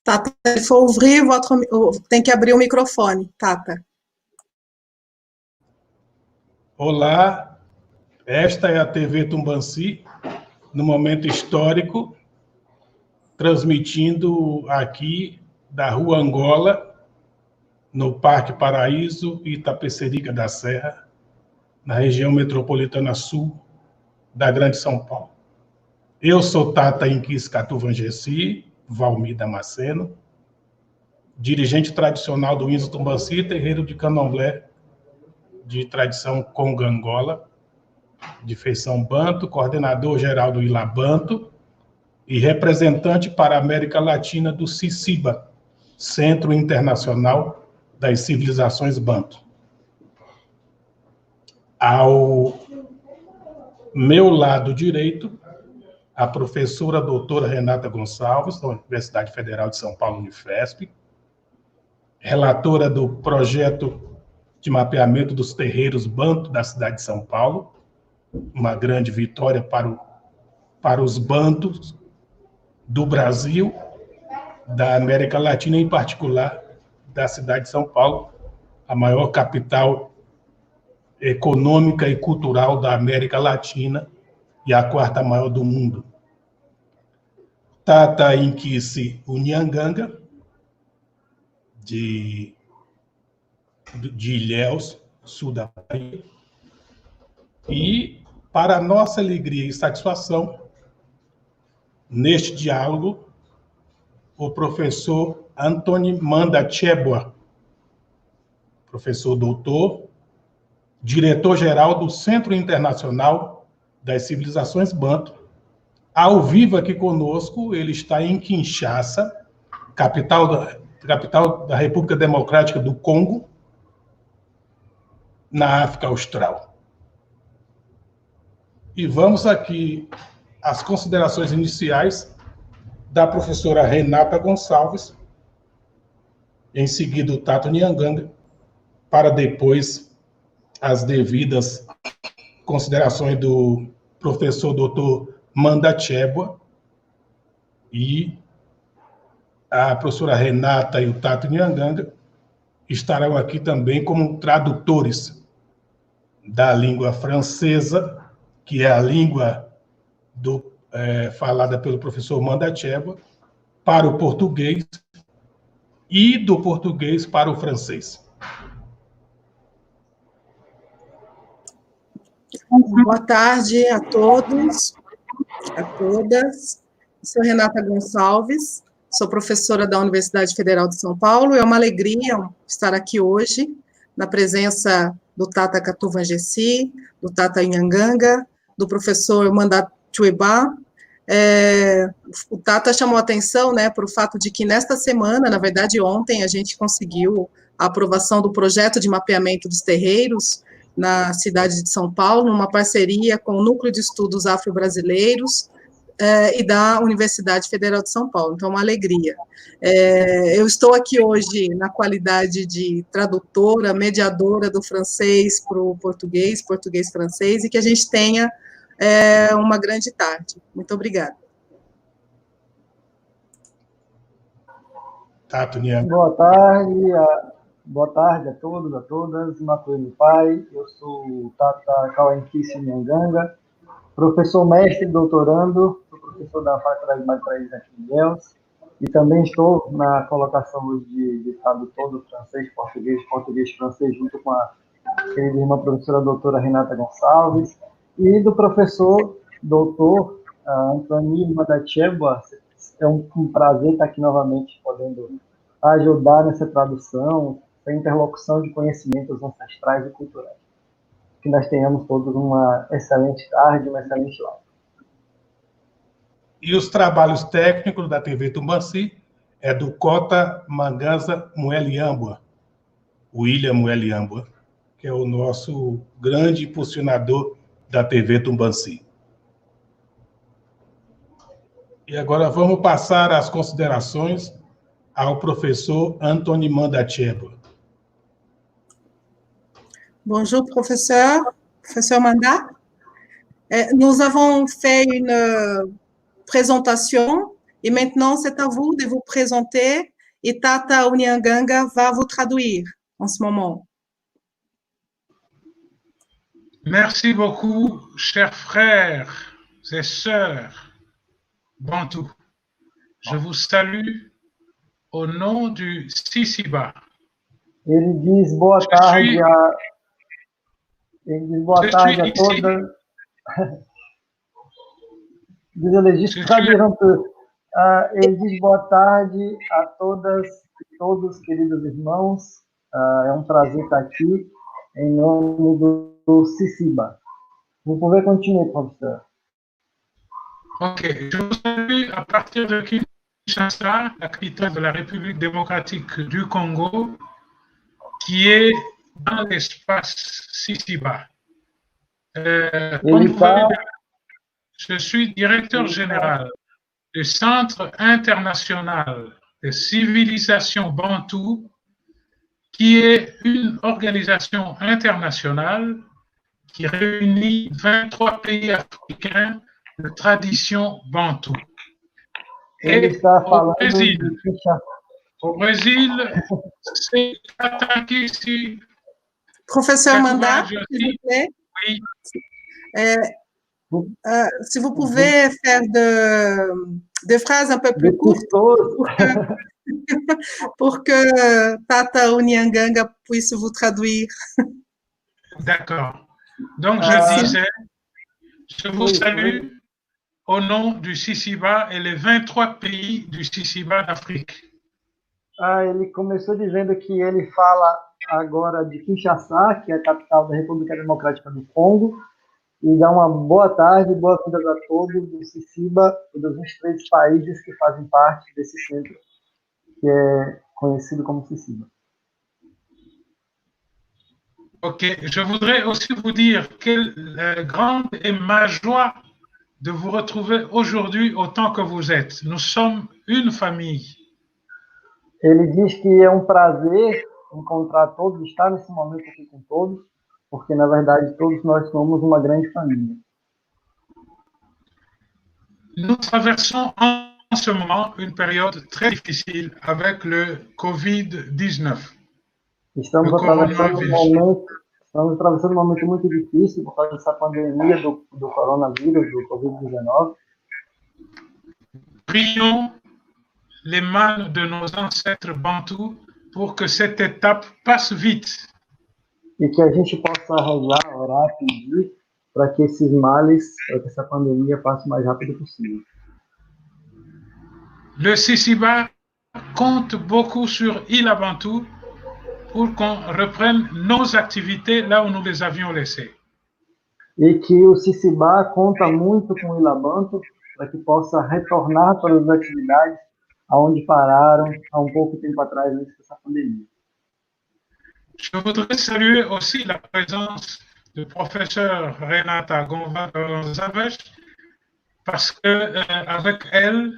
Tata, il faut ouvrir tem que abrir o microfone, Tata. Olá, esta é a TV Tumbanci, no momento histórico, transmitindo aqui da Rua Angola, no Parque Paraíso e Itapecerica da Serra, na região metropolitana sul da Grande São Paulo. Eu sou Tata Inquis Catuvangesi, Valmir Damasceno, dirigente tradicional do Inzo Tumbanci, terreiro de candomblé de tradição conga-angola, de feição banto, coordenador geral do Ilabanto e representante para a América Latina do CICIBA, Centro Internacional das Civilizações Banto. Ao meu lado direito, a professora doutora Renata Gonçalves, da Universidade Federal de São Paulo, Unifesp, relatora do projeto de mapeamento dos terreiros Banto da cidade de São Paulo, uma grande vitória para os bantos do Brasil, da América Latina, em particular da cidade de São Paulo, a maior capital econômica e cultural da América Latina e a quarta maior do mundo. Tata Inquisi Unianganga, de Ilhéus, sul da Bahia, e, para nossa alegria e satisfação, neste diálogo, o professor Antônio Manda Chebwa, professor doutor, diretor-geral do Centro Internacional das Civilizações Banto, ao vivo aqui conosco. Ele está em Kinshasa, capital da República Democrática do Congo, na África Austral. E vamos aqui às considerações iniciais da professora Renata Gonçalves, em seguida o Tato Nianganga, para depois as devidas considerações do professor doutor Manda Chebwa, e a professora Renata e o Tato Nianganga estarão aqui também como tradutores da língua francesa, que é a língua falada pelo professor Manda Chebwa, para o português, e do português para o francês. Boa tarde a todos, a todas. Sou Renata Gonçalves, sou professora da Universidade Federal de São Paulo. É uma alegria estar aqui hoje, na presença do Tata Catuvangesi, do Tata Nianganga, do professor Manda Chebwa. O Tata chamou a atenção, né, para o fato de que nesta semana, na verdade ontem, a gente conseguiu a aprovação do projeto de mapeamento dos terreiros na cidade de São Paulo, numa parceria com o Núcleo de Estudos Afro-Brasileiros e da Universidade Federal de São Paulo. Então, uma alegria. Eu estou aqui hoje na qualidade de tradutora, mediadora do francês para o português, português-francês, e que a gente tenha uma grande tarde. Muito obrigada. Boa tarde a todos, a todas. Macuene Pai, eu sou o Tata Inquisi Unianganga, professor mestre e doutorando, sou professor da Faculdade de Matriz aqui em Ilhéus, e também estou na colocação hoje de tradutor do francês-português, português-francês, junto com a querida irmã professora doutora Renata Gonçalves, e do professor doutor Antônio Manda Chebwa. É um prazer estar aqui novamente podendo ajudar nessa tradução, essa interlocução de conhecimentos ancestrais e culturais. Que nós tenhamos todos uma excelente tarde, uma excelente live. E os trabalhos técnicos da TV Tumbanci é do Cota Manganza Mueliambwa, William Mueliambwa, que é o nosso grande impulsionador da TV Tumbanci. E agora vamos passar as considerações ao professor Antony Mandacheba. Bonjour, professeur. Professeur Mandat. Nous avons fait une présentation et maintenant c'est à vous de vous présenter et Tata Unyanganga va vous traduire en ce moment. Merci beaucoup, chers frères et sœurs Bantou. Je vous salue au nom du Sisiba. Ele diz boa tarde a todas. Désolé, juste traduire un peu. Ele diz boa tarde a todas e todos, queridos irmãos. É um prazer estar aqui em nome do Sisiba. Vous pouvez continuer, professeur. Ok, je vous salue à partir de Kinshasa, la capitale de la République démocratique du Congo, qui est dans l'espace Sisiba. Comme vous voyez, je suis directeur général du Centre international de civilisation bantou, qui est une organisation internationale qui réunit 23 pays africains de tradition bantou. Et au Brésil, c'est Katakisi. Professeur Mandat, s'il vous plaît. Oui. Si vous pouvez faire des phrases un peu plus courtes pour que Tata Unyanganga puisse vous traduire. D'accord. Donc, je disais, je vous salue au nom du Sisiba et les 23 pays du Sisiba d'Afrique. Ele começou dizendo que ele fala agora de Kinshasa, que é a capital da República Democrática do Congo, e dá uma boa tarde, boas-vindas a todos do Sisiba e dos 23 países que fazem parte desse centro, que é conhecido como Sisiba. Ok, je voudrais aussi vous dire quelle grande est ma joie de vous retrouver aujourd'hui autant que vous êtes. Nous sommes une famille. Ele diz que é um prazer encontrar todos, estar nesse momento aqui com todos, porque na verdade todos nós somos uma grande família. Nous traversons en ce moment une période très difficile avec le Covid-19. Estamos atravessando um momento muito difícil por causa dessa pandemia do coronavírus, do Covid-19. Prions les mains de nos ancêtres bantous pour que cette étape passe vite. E que a gente possa rezar, orar, pedir para que esses males, para que essa pandemia passe o mais rápido possível. Le Sisiba compte beaucoup sur Ila Bantou pour qu'on reprenne nos activités là où nous les avions laissées. E que o Sisiba conta muito com o Ilabanto para que possa retornar para as atividades aonde pararam há um pouco tempo atrás antes dessa pandemia. Je voudrais saluer aussi la présence du professeur Renata Gonçalves parce qu'avec elle,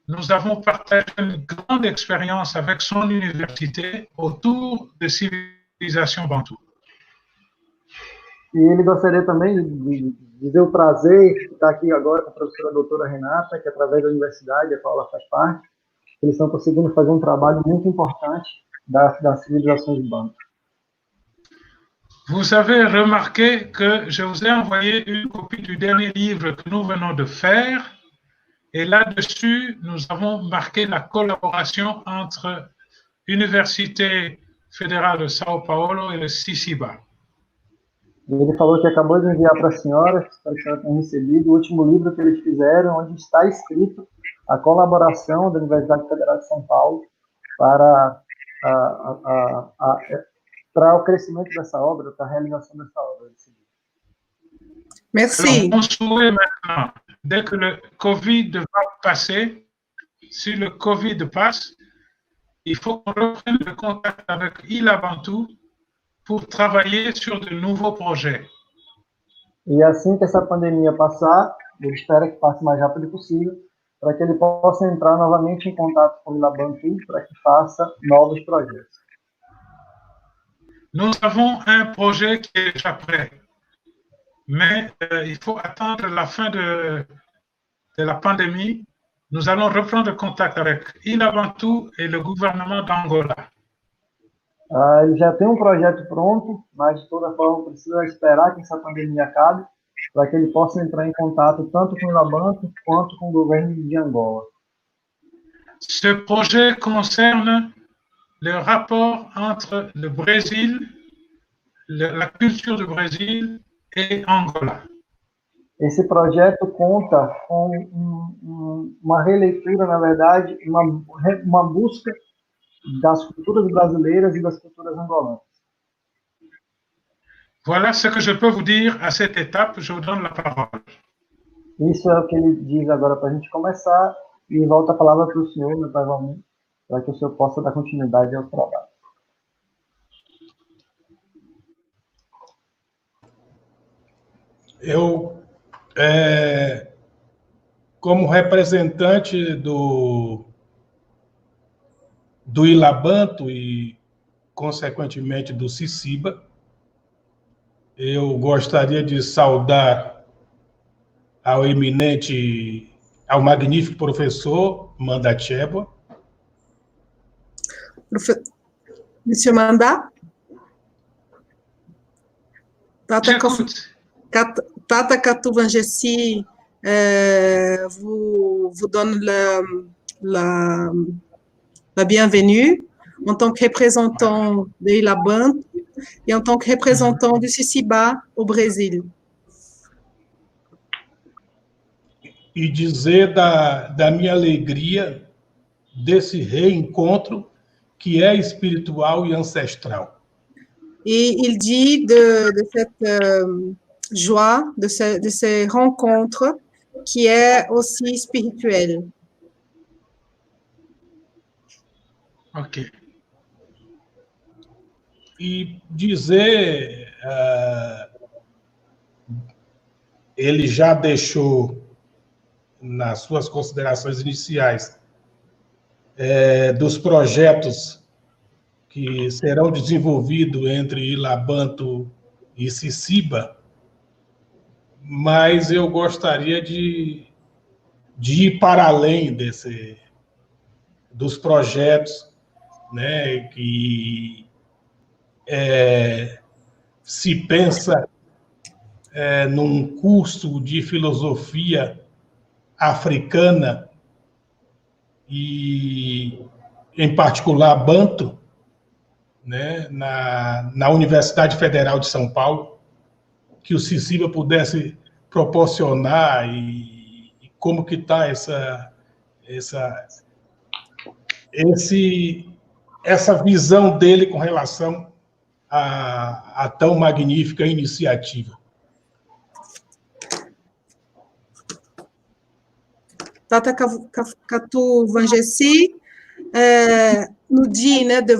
nous avons partagé une grande expérience avec son université autour de civilisation bantou. E ele gostaria também de dizer o prazer de estar aqui agora com a professora doutora Renata, que através da universidade, a qual ela faz parte, eles estão conseguindo fazer um trabalho muito importante das civilizações bantu. Vous avez remarqué que je vous ai envoyé une copie du dernier livre que nous venons de faire. Et là-dessus, nous avons marqué la collaboration entre l'Université fédérale de São Paulo et le Sisiba. Ele falou que acabou de enviar para a senhora, espero que a senhora tenha recebido, o último livro que eles fizeram, onde está escrito a colaboração da Universidade Federal de São Paulo para o crescimento dessa obra, para a realização dessa obra. Merci. On souhaite maintenant, dès que le Covid va passer, si le Covid passe, il faut qu'on reprenne le contact avec Ila Bantou pour travailler sur de nouveaux projets. E assim que essa pandemia passar, ele espera que passe o mais rápido possível, para que ele possa entrar novamente em contato com o Ilabantu para que faça novos projetos. Nous avons un projet qui est déjà prêt, mais il faut attendre la fin de la pandémie. Nous allons reprendre contact avec Ilabantu et le gouvernement d'Angola. Ele já tem um projeto pronto, mas de toda forma precisa esperar que essa pandemia acabe, para que ele possa entrar em contato tanto com o Ilabantu quanto com o governo de Angola. Ce projet concerne le rapport entre le Brésil, la culture du Brésil et Angola. Esse projeto conta com uma releitura, na verdade, uma busca das culturas brasileiras e das culturas angolanas. Voilà ce que je peux vous dire à cette étape. Je vous donne la parole. Isso é o que ele diz agora para a gente começar e volta a palavra para o senhor, meu pai Valmir, para que o senhor possa dar continuidade ao trabalho. Eu, como representante do Ilabantu e, consequentemente, do Ciciba, eu gostaria de saudar ao magnífico professor Manda Chebwa. Monsieur Manda? Tata Katouvangessi vous donne la bienvenue en tant que représentant de Ilabantu et en tant que représentant du Ciciba au Brésil. E dizer da minha alegria desse reencontro que é espiritual e ancestral. Et il dit de cette joie, de ces rencontres qui est aussi spirituelle. Ok. E dizer, ele já deixou nas suas considerações iniciais dos projetos que serão desenvolvidos entre Ilabantu e Ciciba, mas eu gostaria de ir para além dos projetos, né, que se pensa num curso de filosofia africana e, em particular, Banto, né, na Universidade Federal de São Paulo, que o Ciciba pudesse proporcionar e como que está essa visão dele com relação a tão magnífica iniciativa. Tata Katouvangessi nous dit, né, de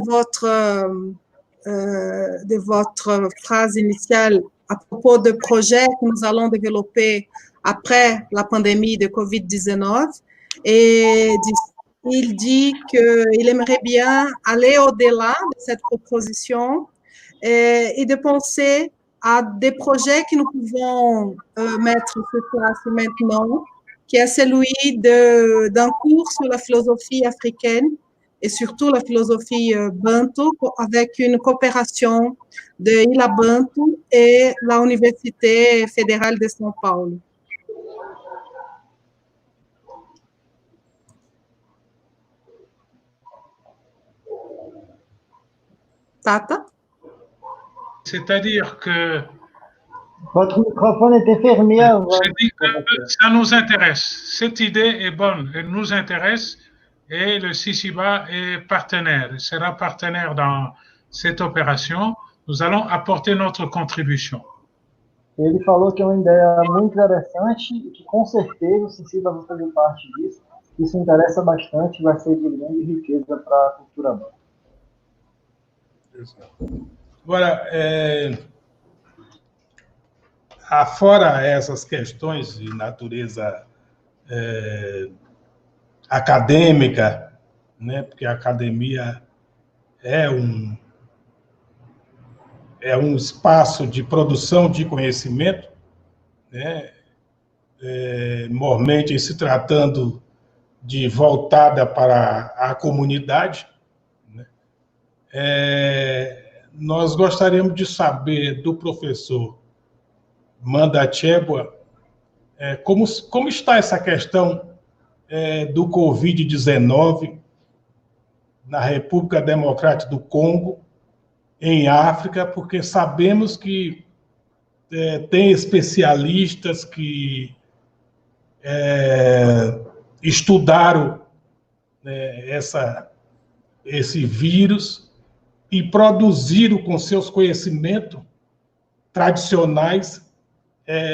votre phrase initiale à propos de projets que nous allons développer après la pandémie de COVID-19, et il dit qu'il aimerait bien aller au-delà de cette proposition et de penser à des projets que nous pouvons mettre sur place maintenant, qui est celui d'un cours sur la philosophie africaine et surtout la philosophie Bantu, avec une coopération de Ilabantu et la Université fédérale de São Paulo. Tata? C'est-à-dire que... Votre microphone était fermé. Je dis que ça nous intéresse. Cette idée est bonne, elle nous intéresse et le Ciciba est partenaire. Il sera partenaire dans cette opération. Nous allons apporter notre contribution. Ele falou que é uma ideia muito interessante e que com certeza o Ciciba vai fazer parte disso. Isso interessa bastante e vai ser de grande riqueza para a cultura bantu. Agora, afora essas questões de natureza acadêmica, né, porque a academia é um espaço de produção de conhecimento, né, normalmente se tratando de voltada para a comunidade, né. Nós gostaríamos de saber do professor Mandachebwa como está essa questão do Covid-19 na República Democrática do Congo, em África, porque sabemos que tem especialistas que estudaram esse vírus e produziram com seus conhecimentos tradicionais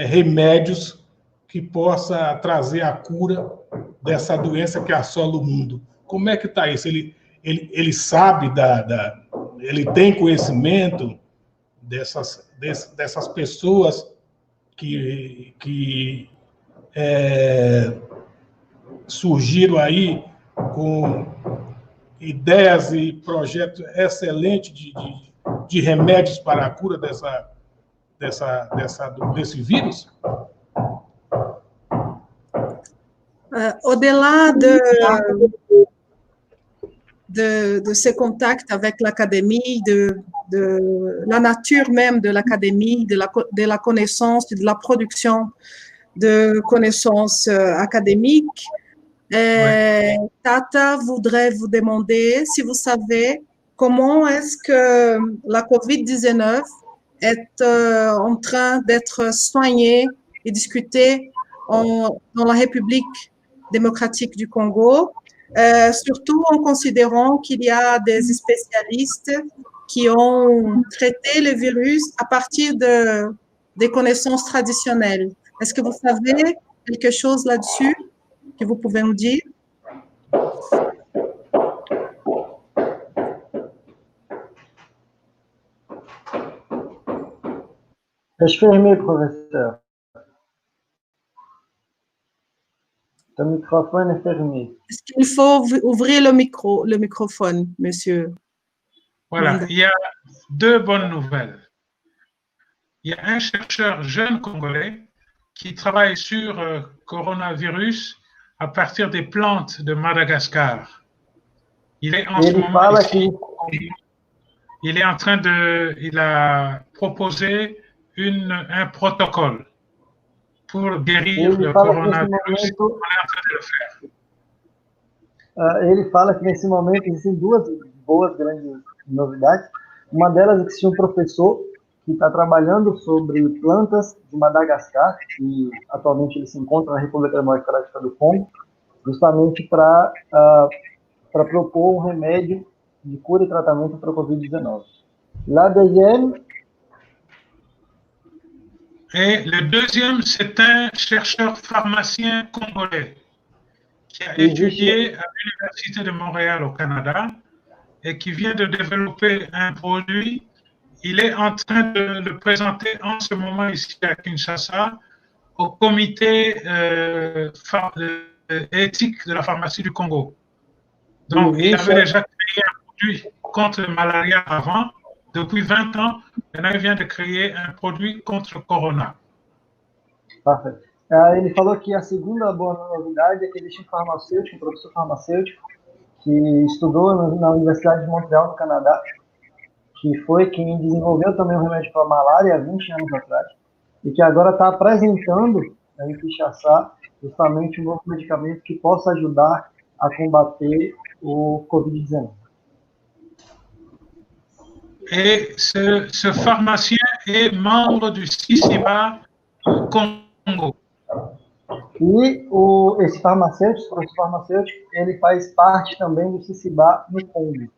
remédios que possa trazer a cura dessa doença que assola o mundo. Como é que está isso? Ele sabe ele tem conhecimento dessas pessoas que surgiram aí com ideias e projetos excelentes de remédios para a cura desse vírus? Au-delà de ces contacts avec l'académie, de la nature même de l'académie, de la connaissance, de la production de connaissances académiques, Tata voudrait vous demander si vous savez comment est-ce que la COVID-19 est en train d'être soignée et discutée dans la République démocratique du Congo, surtout en considérant qu'il y a des spécialistes qui ont traité le virus à partir des connaissances traditionnelles. Est-ce que vous savez quelque chose là-dessus que vous pouvez nous dire? Est-ce fermé, professeur? Le microphone est fermé. Est-ce qu'il faut ouvrir le microphone, monsieur? Voilà, il y a deux bonnes nouvelles. Il y a un chercheur jeune congolais qui travaille sur coronavirus à partir des plantes de Madagascar. Il est en ce moment ici. Il a proposé un protocole pour guérir le coronavirus. On est en train de le faire. Ele fala que nesse momento existem duas boas grandes novidades. Uma delas é que existe um professor que está trabalhando sobre plantas de Madagascar, e atualmente ele se encontra na República Democrática do Congo, justamente para propor um remédio de cura e tratamento para a Covid-19. La deuxième. Et le deuxième, c'est un chercheur pharmacien congolais qui a étudié à l'Université de Montréal au Canada et qui vient de développer un produit. Il est en train de le présenter en ce moment ici à Kinshasa au comité éthique de la pharmacie du Congo. Donc, il avait déjà créé un produit contre le malaria avant, depuis 20 ans. Maintenant, il vient de créer un produit contre le corona. Perfeito. Ele falou que a segunda boa novidade é que existe um farmacêutico, um professor farmacêutico, que estudou na Universidade de Montreal, no Canadá, que foi quem desenvolveu também um remédio para a malária há 20 anos atrás, e que agora está apresentando em Kinshasa justamente um novo medicamento que possa ajudar a combater o Covid-19. Et ce pharmacien est membre du CICIBA Congo. E esse farmacêutico, professor farmacêutico, ele faz parte também do CICIBA no Congo.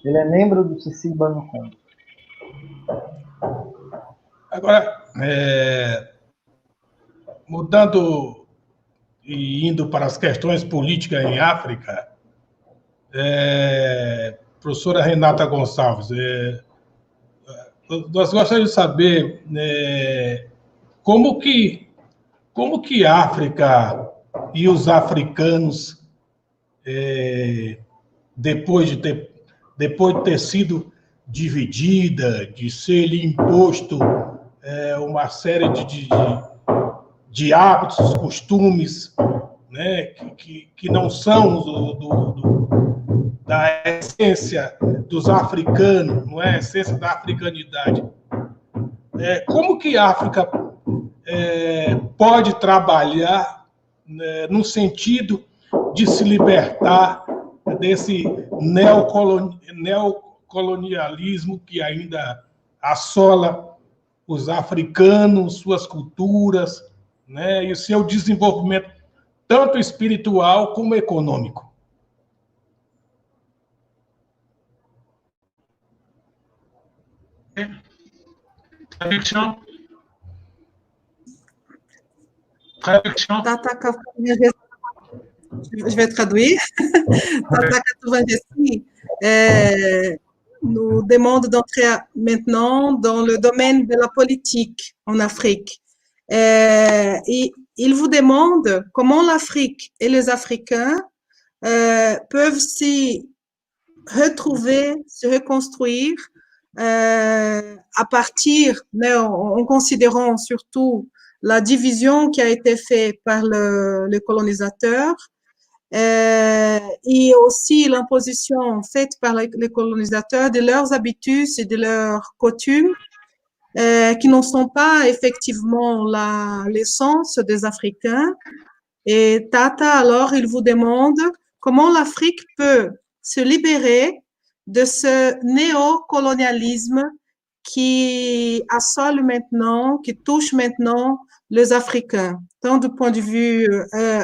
Ele é membro do CICIBA no Congo. Agora, mudando e indo para as questões políticas em África, professora Renata Gonçalves, nós gostaríamos de saber como que a África e os africanos, depois de ter sido dividida, de ser lhe imposto uma série de hábitos, costumes, né, que não são da essência dos africanos, não é a essência da africanidade. Como que a África pode trabalhar no sentido de se libertar desse neocolonialismo que ainda assola os africanos, suas culturas, né, e o seu desenvolvimento tanto espiritual como econômico? Traduction. Tata, je vais traduire. Tata Katouvangesi nous demande d'entrer maintenant dans le domaine de la politique en Afrique. Et il vous demande comment l'Afrique et les Africains peuvent s'y retrouver, se reconstruire à partir, en considérant surtout la division qui a été faite par le colonisateur et aussi l'imposition faite par les colonisateurs de leurs habitudes et de leurs coutumes qui ne sont pas effectivement l'essence des Africains. Et Tata, alors, il vous demande comment l'Afrique peut se libérer de ce néocolonialisme qui assole maintenant, qui touche maintenant les Africains, tant du point de vue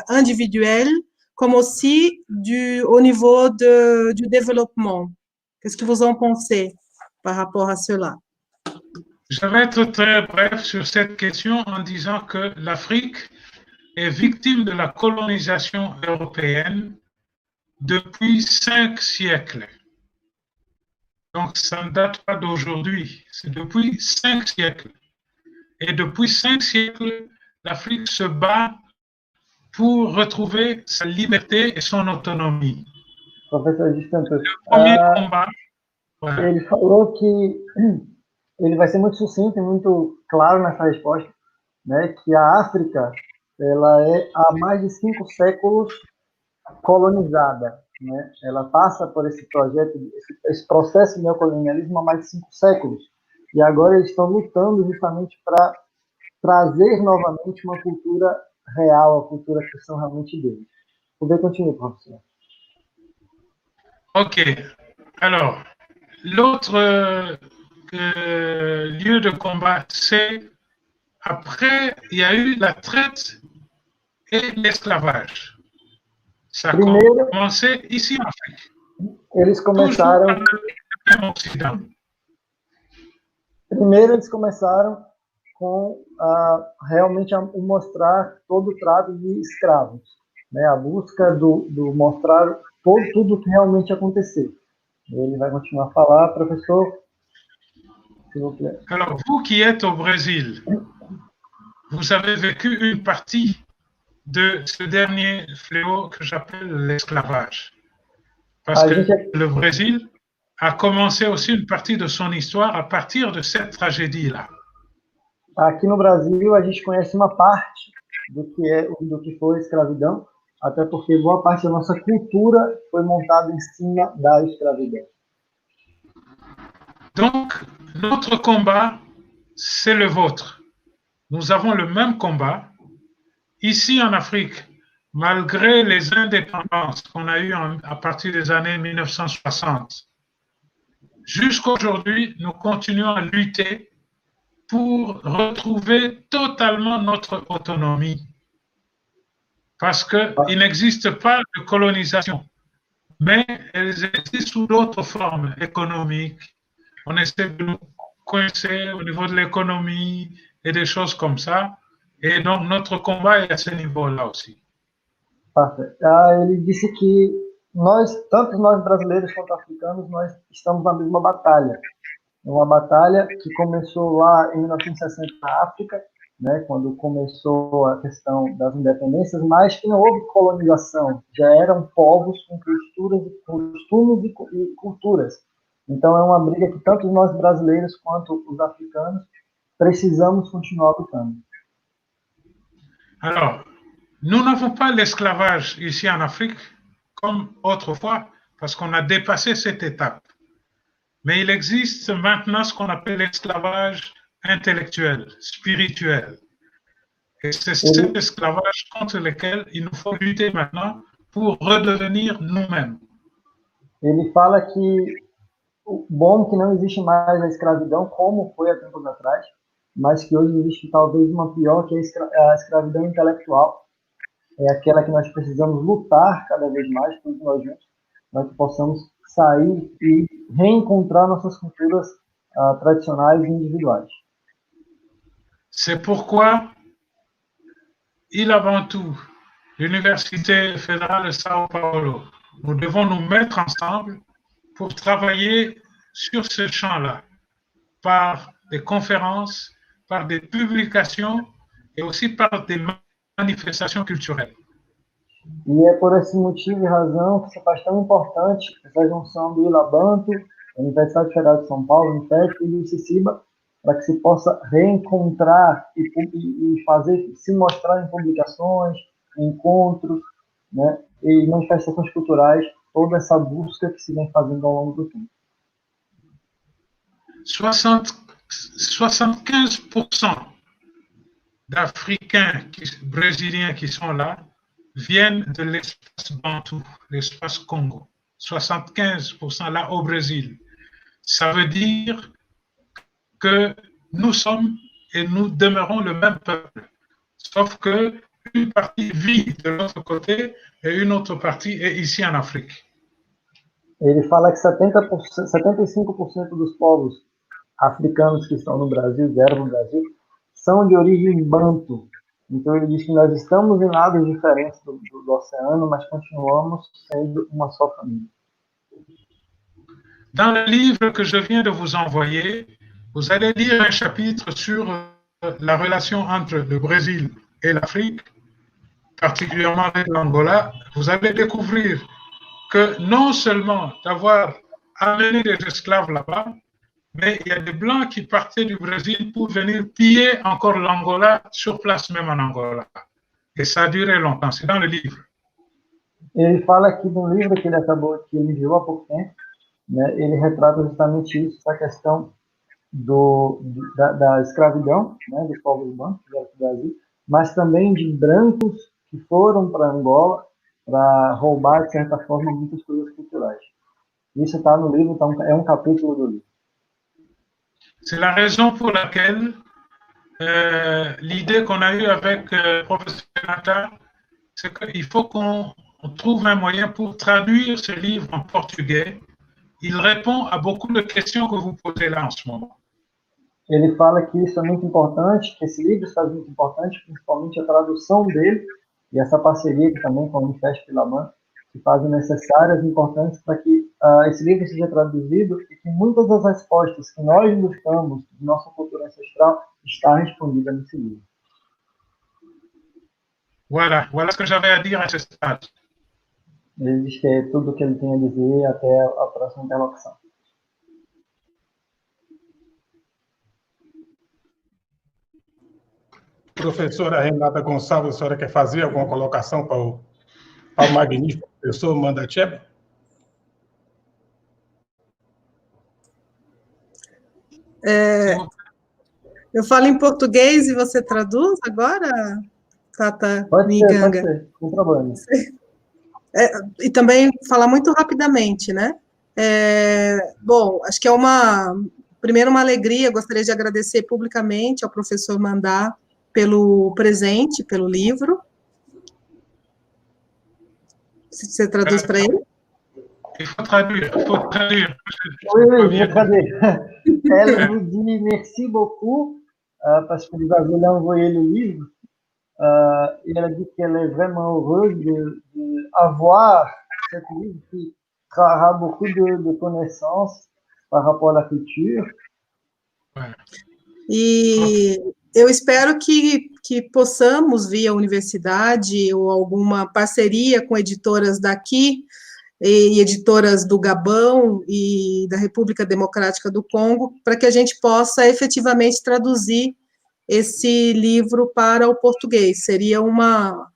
individuel, comme aussi au niveau du développement. Qu'est-ce que vous en pensez par rapport à cela? Je vais être très bref sur cette question en disant que l'Afrique est victime de la colonisation européenne depuis 5 siècles. Donc, ça ne date pas d'aujourd'hui, c'est depuis 5 siècles. Et depuis 5 siècles, l'Afrique se bat pour retrouver sa liberté et son autonomie. Professor Santos, Le premier combat... Voilà. Ele falou que ele vai ser muito sucinto e muito claro nessa resposta, né, que a África ela é há mais de 5 séculos colonizada, né? Ela passa por esse projeto, esse processo de neocolonialismo há mais de 5 séculos. E agora eles estão lutando justamente para trazer novamente uma cultura real, a cultura que são realmente deles. Pouvez continuer, professeur. Ok. Alors, l'autre lieu de combat, c'est après, il y a eu la traite et l'esclavage. Ça a commencé ici en Afrique. Eles começaram... Primeiro eles começaram com realmente a mostrar todo o trato de escravos, né? A busca do mostrar tudo que realmente aconteceu. Ele vai continuar a falar, professor. S'il vous plaît. Alors, vous qui êtes au Brésil, vous avez vécu une partie de ce dernier fléau que j'appelle l'esclavage. Parce que le Brésil a commencé aussi une partie de son histoire à partir de cette tragédie-là. Aqui no Brasil, a gente conhece uma parte do que foi a escravidão, até porque boa parte da nossa cultura foi montada em cima da escravidão. Donc, notre combat, c'est le vôtre. Nous avons le même combat. Ici en Afrique, malgré les indépendances qu'on a eues à partir des années 1960, jusqu'à aujourd'hui, nous continuons à lutter pour retrouver totalement notre autonomie. Parce qu'il n'existe pas de colonisation, mais elles existent sous d'autres formes économiques. On essaie de nous coincer au niveau de l'économie et des choses comme ça. Et donc, notre combat est à ce niveau-là aussi. Ele disse que tanto nós brasileiros quanto africanos, nós estamos na mesma batalha. É uma batalha que começou lá em 1960 na África, né, quando começou a questão das independências, mas que não houve colonização, já eram povos com costumes e culturas. Então é uma briga que tanto nós brasileiros quanto os africanos precisamos continuar lutando. Alors, nous n'avons pas l'esclavage ici en Afrique comme autrefois, parce qu'on a dépassé cette étape. Mais il existe maintenant ce qu'on appelle l'esclavage intellectuel, spirituel. Et c'est cet esclavage contre lequel il nous faut lutter maintenant pour redevenir nous-mêmes. Ele fala que bom que não existe mais a escravidão como foi há tempos atrás, mas que hoje existe talvez uma pior, que é a escravidão intelectual. É aquela que nós precisamos lutar cada vez mais, todos nós juntos, para que possamos sair e reencontrar nossas culturas tradicionais e individuais. C'est pourquoi, il avant tout, l'Université fédérale de São Paulo, nous devons nous mettre ensemble pour travailler sur ce champ-là, par des conférences, par des publications et aussi par des manifestações culturais. E é por esse motivo e razão que se faz tão importante essa junção do Ilabanto, a Universidade Federal de São Paulo, Unifesp e do Ciciba, para que se possa reencontrar e fazer, se mostrar em publicações, em encontros, né, e manifestações culturais, toda essa busca que se vem fazendo ao longo do tempo. 75% d'Africains brésiliens qui sont là viennent de l'espace Bantou, l'espace Congo. 75% là au Brésil. Ça veut dire que nous sommes et nous demeurons le même peuple. Sauf que une partie vit de l'autre côté et une autre partie est ici en Afrique. Ele fala que 75% dos povos africanos que estão no Brasil, vieram no Brasil, são de origem banto. Então ele diz que nós estamos em lados diferentes do oceano, mas continuamos sendo uma só família. Dans le livre que je viens de vous envoyer, vous allez lire un chapitre sur la relation entre le Brésil et l'Afrique, particulièrement avec l'Angola. Vous allez découvrir que non seulement d'avoir amené des esclaves là-bas, mais il y a des Blancs qui partaient du Brésil pour venir piller encore l'Angola sur place même en Angola. Et ça a duré longtemps, c'est dans le livre. Ele fala aqui no livro que ele enviou há pouco tempo, né, ele retrata justamente isso, essa questão da escravidão, né, dos povos brancos que vieram para o Brasil, mas também de brancos que foram para Angola para roubar, de certa forma, muitas coisas culturais. Isso está no livro, então é um capítulo do livro. C'est la raison pour laquelle l'idée qu'on a eue avec professeur Renata, c'est qu'il faut qu'on trouve un moyen pour traduire ce livre en portugais. Il répond à beaucoup de questions que vous posez là en ce moment. Ele fala que isso é muito importante, que esse livro está muito importante, principalmente a tradução dele e essa parceria que também com a Unifesp e Laban, que fazem necessárias e importantes para que esse livro seja traduzido e que muitas das respostas que nós buscamos de nossa cultura ancestral está respondida nesse livro. Voilà ce que j'avais à dire à ce stade. Ele diz que é tudo o que ele tem a dizer até a próxima interlocução. Professora Renata Gonçalves, a senhora quer fazer alguma colocação para o magnífico professor Mandachebe? Eu falo em português e você traduz agora, Tata Pode Minganga? ser, sem problema. E também falar muito rapidamente, né? Bom, acho que primeiro uma alegria, gostaria de agradecer publicamente ao professor Mandá pelo presente, pelo livro. Você traduz para ele? Il faut traduire. Oui, je vais traduire. Elle vous dit merci beaucoup parce que vous avez envoyé le livre. Et elle a dit qu'elle est vraiment heureuse d'avoir cet livre qui trahera beaucoup de connaissances par rapport à la culture. E eu espero que possamos, via universidade ou alguma parceria com editoras daqui e editoras do Gabão e da República Democrática do Congo, para que a gente possa efetivamente traduzir esse livro para o português. Seria uma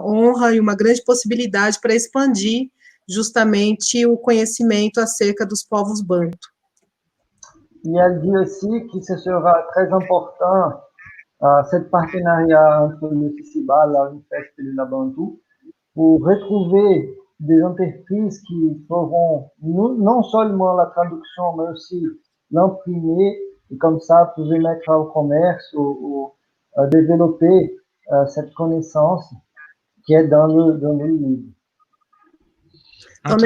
honra e uma grande possibilidade para expandir justamente o conhecimento acerca dos povos banto. Et elle dit aussi que ce sera très important, cette partenariat entre le CICIBA, la UNIFEST et la Bantu, pour retrouver des entreprises qui feront non seulement la traduction, mais aussi l'imprimer, et comme ça, pouvez mettre au commerce ou développer cette connaissance qui est dans le livre. Então,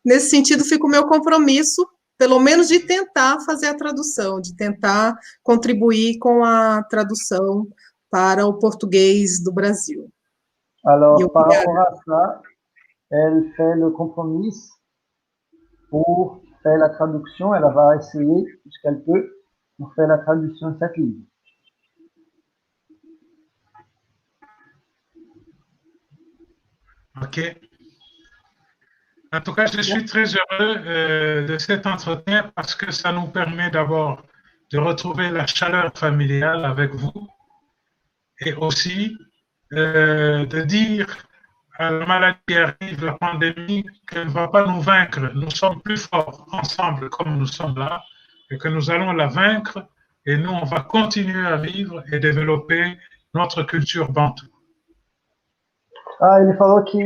nesse sentido, fica o meu compromisso, pelo menos de tentar fazer a tradução, de tentar contribuir com a tradução para o português do Brasil. Alors, par rapport à ça, elle fait le compromis pour faire la traduction. Elle va essayer tout ce qu'elle peut pour faire la traduction de cette livre. OK. En tout cas, je suis très heureux de cet entretien parce que ça nous permet d'abord de retrouver la chaleur familiale avec vous et aussi de dire à la maladie qui arrive, la pandémie, qu'elle ne va pas nous vaincre. Nous sommes plus forts ensemble comme nous sommes là et que nous allons la vaincre et nous, on va continuer à vivre et développer notre culture bantou. Ele falou que,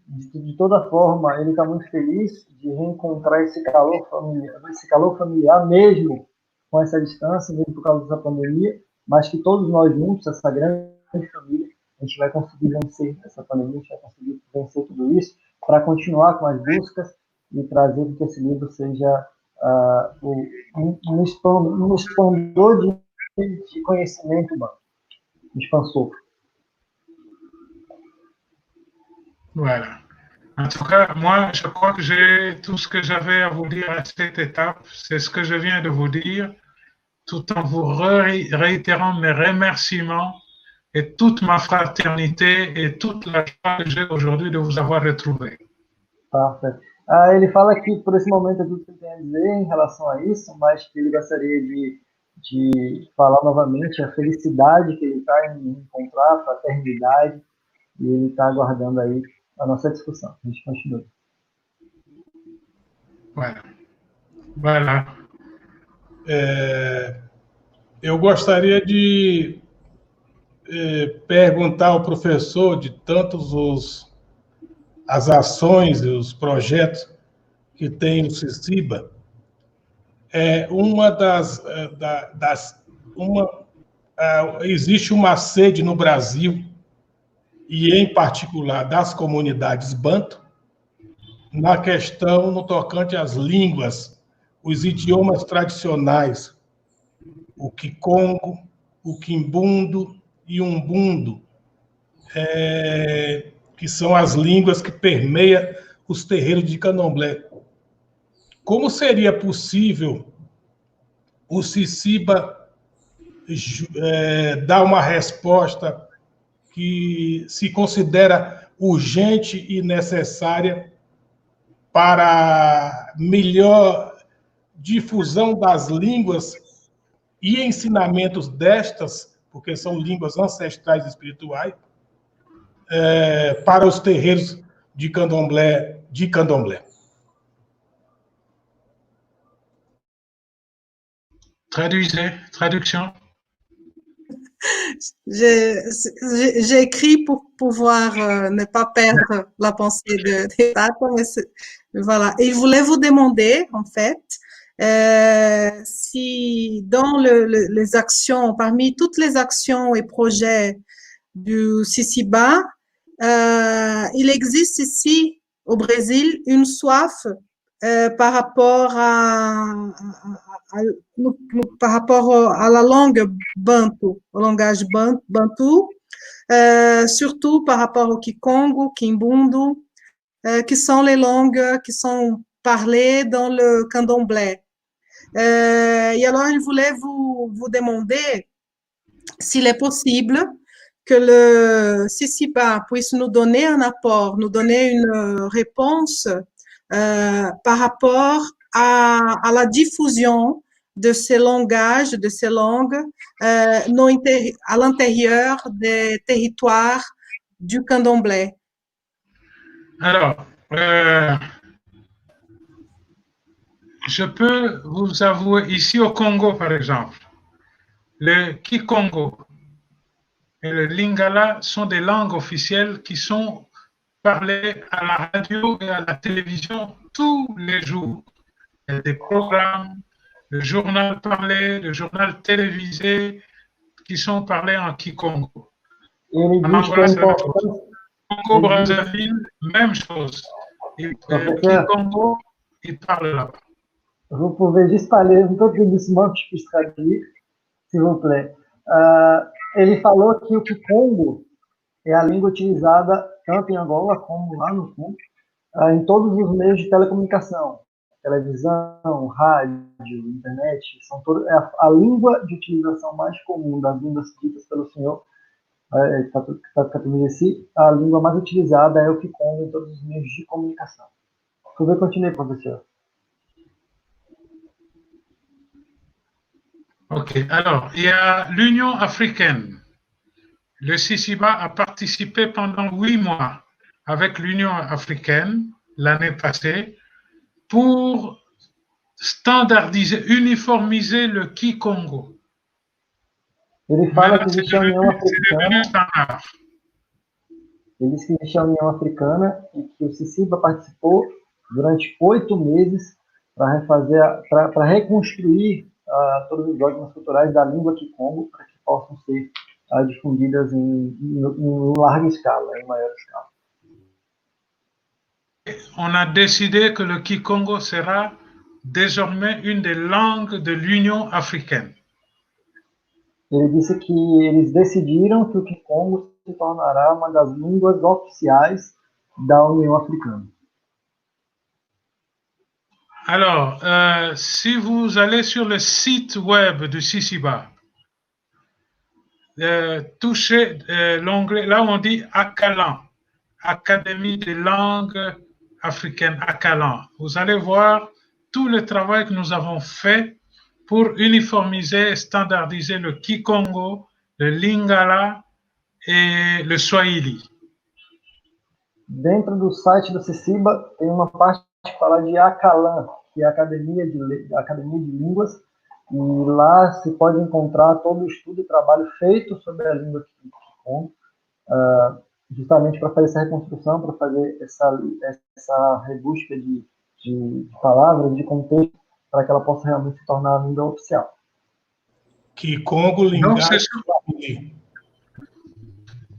de toda forma, ele está muito feliz de reencontrar esse calor familiar mesmo com essa distância, mesmo por causa dessa pandemia, mas que todos nós juntos, essa grande família, a gente vai conseguir vencer essa pandemia, a gente vai conseguir vencer tudo isso para continuar com as buscas e trazer que esse livro seja um expandor de conhecimento humano, expansor. Voilà. En tout cas, moi, je crois que j'ai tout ce que j'avais à vous dire à cette étape. C'est ce que je viens de vous dire, tout en vous réitérant mes remerciements et toute ma fraternité et toute la joie que j'ai aujourd'hui de vous avoir retrouvé. Parfait. Ele fala que, por esse momento, é tudo que ele tem a dizer em relação a isso, mas que ele gostaria de falar novamente a felicidade que ele está em encontrar, a fraternidade, e ele está aguardando aí a nossa discussão. A gente continua. Voilà. Eu gostaria de perguntar ao professor de tantos as ações e os projetos que tem no CICIBA. Existe uma sede no Brasil, e em particular das comunidades banto, na questão no tocante às línguas, os idiomas tradicionais, o Kikongo, o Kimbundo e o Umbundo, que são as línguas que permeiam os terreiros de candomblé. Como seria possível o CICIBA dar uma resposta que se considera urgente e necessária para melhor difusão das línguas e ensinamentos destas, porque são línguas ancestrais e espirituais, para os terreiros de candomblé. Traduction. J'ai écrit pour pouvoir ne pas perdre la pensée de Tata, mais voilà. Et je voulais vous demander, en fait, si dans les actions, parmi toutes les actions et projets du CICIBA, il existe ici, au Brésil, une soif par rapport à la langue bantu, au langage bantu, surtout par rapport au Kikongo, Kimbundo qui sont les langues qui sont parlées dans le candomblé. Et alors, je voulais vous demander s'il est possible que le Sisiba puisse nous donner un apport, nous donner une réponse par rapport à la diffusion de ces langages, de ces langues à l'intérieur des territoires du candomblé. Alors, je peux vous avouer, ici au Congo, par exemple, le Kikongo et le Lingala sont des langues officielles qui sont parlées à la radio et à la télévision tous les jours. Il y a des programmes, le journal parlé, le journal télévisé qui sont parlés en Kikongo. Ele En diz que é Angola, c'est la même chose. importante. Congo, Brazzaville, même chose. Et Kikongo, ils parlent là-bas. Vous pouvez juste parler um pouquinho doucement que je puisse traduire, s'il vous plaît. Ele falou que o Kikongo é a língua utilizada tanto em Angola como lá no Congo, em todos os meios de telecomunicação, televisão, rádio, internet, são é a língua de utilização mais comum das línguas ditas pelo senhor, a língua mais utilizada é o Kikongo em todos os meios de comunicação. Vous pouvez continuer, professeur. Ok, alors, il y a l'Union africaine. Le Sisiba a participé pendant 8 mois avec l'Union africaine l'année passée pour standardiser, uniformiser le Kikongo. Ele fala que C'est existe a União devenu Africana. standard. Ele diz que existe a União Africana e que o Sisiba participou durante 8 meses para reconstruir todos os dogmas culturais da língua Kikongo para que possam ser difundidas em larga escala, em maior escala. On a décidé que le Kikongo sera désormais une des langues de l'Union africaine. Ele disse que eles decidiram que o Kikongo se tornará uma das línguas oficiais da União Africana. Alors, si vous allez sur le site web du Sisiba, touchez l'onglet, là où on dit Akalan, Académie des langues africaines, Akalan. Vous allez voir tout le travail que nous avons fait pour uniformiser et standardiser le Kikongo, le Lingala et le Swahili. Dentro do site do Sisiba tem uma parte que fala de Akalan, que é a Academia de Línguas, e lá se pode encontrar todo o estudo e trabalho feito sobre a língua Kikongo, justamente para fazer essa reconstrução, para fazer essa rebusca de palavras, de contexto, para que ela possa realmente se tornar a língua oficial. Kikongo, Lingala, Swahili.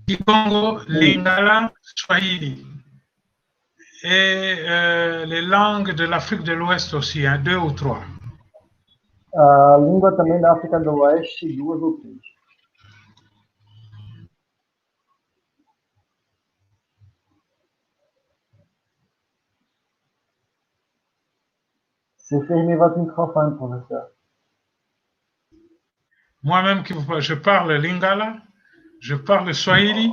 Kikongo, Lingala, Swahili. Et les langues de l'Afrique de l'Ouest aussi, 2 ou 3. A língua também da África do Oeste, 2 ou 3. C'est fermé votre microphone, professeur. Moi-même, je parle Lingala, je parle Swahili,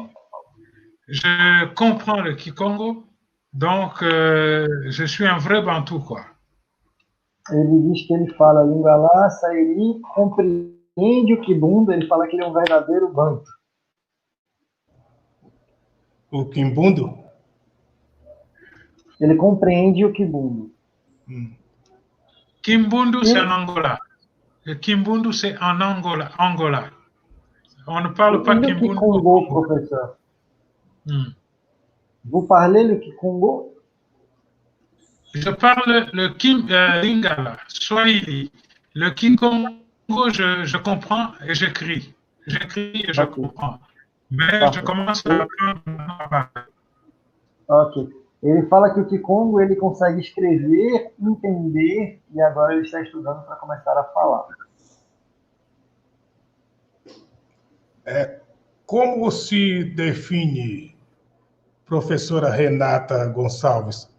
je comprends le Kikongo, donc je suis un vrai Bantou, quoi. Ele diz que ele fala Lingala, Swahili, compreende o Kimbundu, ele fala que ele é um verdadeiro Bantu. o Kimbundu? Ele compreende o Kimbundu. Kimbundu, c'est en Angola. Le Kimbundu, c'est en Angola. On ne parle pas Kimbundu. Kikongo, professeur. Vous parlez le Kikongo? Je parle le Lingala, Swahili. Le Kikongo, je comprends et j'écris. J'écris et je comprends. Mais je commence à apprendre. Ok. Ele fala que o Kikongo ele consegue escrever, entender, e agora ele está estudando para começar a falar. Como se define professora Renata Gonçalves,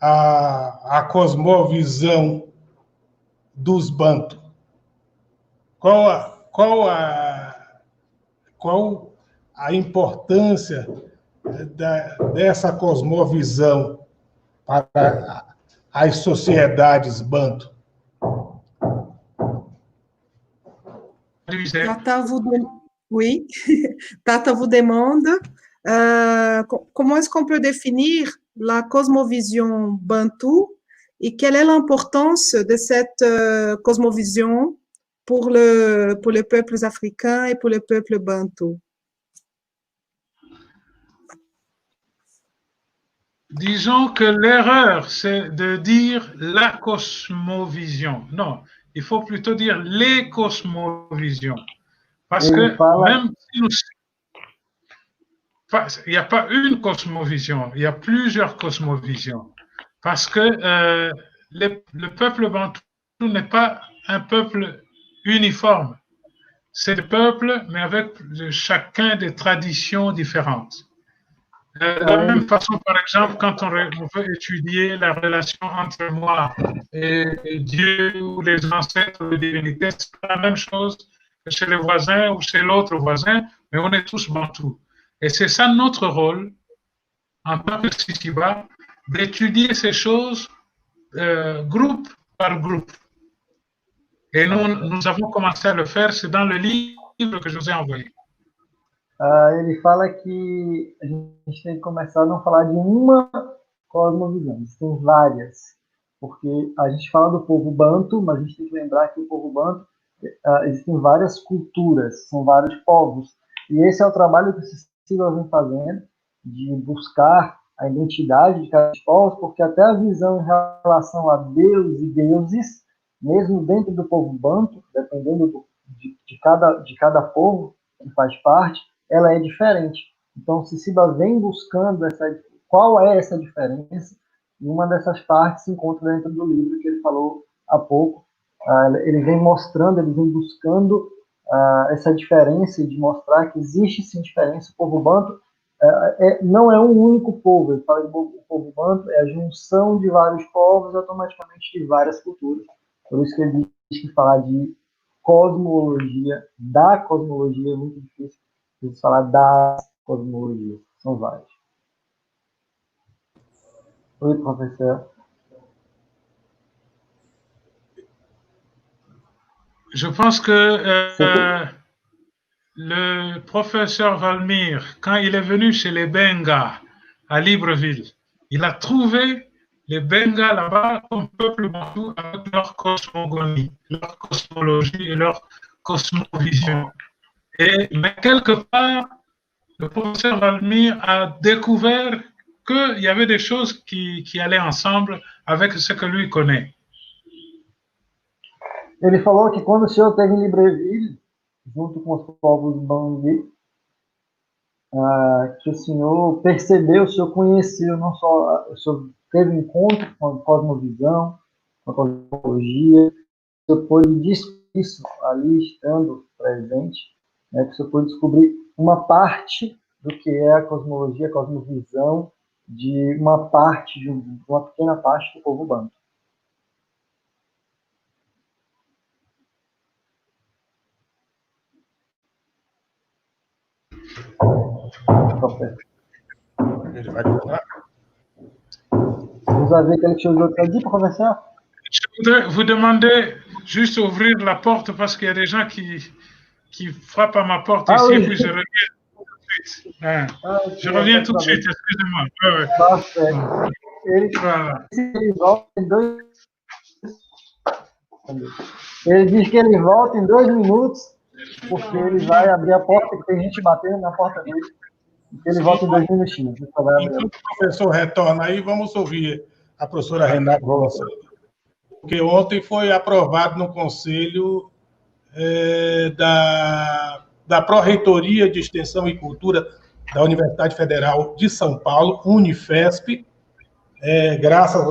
a cosmovisão dos Bantu. Qual a importância dessa cosmovisão para as sociedades Bantu? Oui, Tata vous demande comment est-ce qu'on peut définir la cosmovision bantou et quelle est l'importance de cette cosmovision pour les peuples africains et pour les peuples bantous. Disons que l'erreur, c'est de dire la cosmovision. Non, il faut plutôt dire les cosmovisions. Parce que même si il n'y a pas une cosmovision, il y a plusieurs cosmovisions. Parce que le peuple bantou n'est pas un peuple uniforme. C'est des peuples, mais avec chacun des traditions différentes. De la même façon, par exemple, quand on veut étudier la relation entre moi et Dieu ou les ancêtres ou les divinités, c'est pas la même chose que chez les voisins ou chez l'autre voisin, mais on est tous bantous. Et c'est ça notre rôle, en tant que Sisiba, d'étudier ces choses groupe par groupe. Et nous avons commencé à le faire, c'est dans le livre que je vous ai envoyé. Ele fala que a gente tem que começar a não falar de uma cosmovisão, existem várias, porque a gente fala do povo banto, mas a gente tem que lembrar que o povo banto existem várias culturas, são vários povos, e esse é o trabalho que o Sisiba vem fazendo, de buscar a identidade de cada povo, porque até a visão em relação a Deus e deuses, mesmo dentro do povo banto, dependendo de cada povo que faz parte, ela é diferente. Então, o Sisiba vem buscando qual é essa diferença, e uma dessas partes se encontra dentro do livro que ele falou há pouco. Ele vem mostrando, ele vem buscando essa diferença, de mostrar que existe sim diferença. O povo banto não é um único povo. Ele fala que o povo banto é a junção de vários povos, automaticamente de várias culturas. Por isso que ele diz que falar de cosmologia, da cosmologia, é muito difícil. De falar das cosmologias, são várias. Oui, professeur. Je pense que le professeur Valmir, quand il est venu chez les Bengas à Libreville, il a trouvé les Bengas là-bas comme peuple bantou avec leur cosmogonie, leur cosmologie et leur cosmovision. Mais quelque part, le professeur Valmir a découvert qu'il y avait des choses qui allaient ensemble avec ce que lui connaît. Ele falou que quando o senhor esteve em Libreville, junto com os povos Bangui, que o senhor percebeu, o senhor conheceu, não só o senhor teve encontro com a cosmovisão, com a cosmologia, o senhor pôde discutir isso ali, estando presente, né, que o senhor pôde descobrir uma parte do que é a cosmologia, a cosmovisão, de uma pequena parte do povo banto. Vous avez quelque chose d'autre à dire, professeur? Je voudrais vous demander juste d'ouvrir la porte parce qu'il y a des gens qui frappent à ma porte ici, oui. Puis je reviens tout de suite. Je reviens tout de suite, excusez-moi. Parfait. Ele diz que ele volta em 2 minutos, porque ele vai abrir a porta, que tem gente batendo na porta dele. Ele volta em 2 minutinhos. Enquanto o professor retorna aí, vamos ouvir a professora Renata Gonçalves. Porque ontem foi aprovado no Conselho da Pró-Reitoria de Extensão e Cultura da Universidade Federal de São Paulo, Unifesp, graças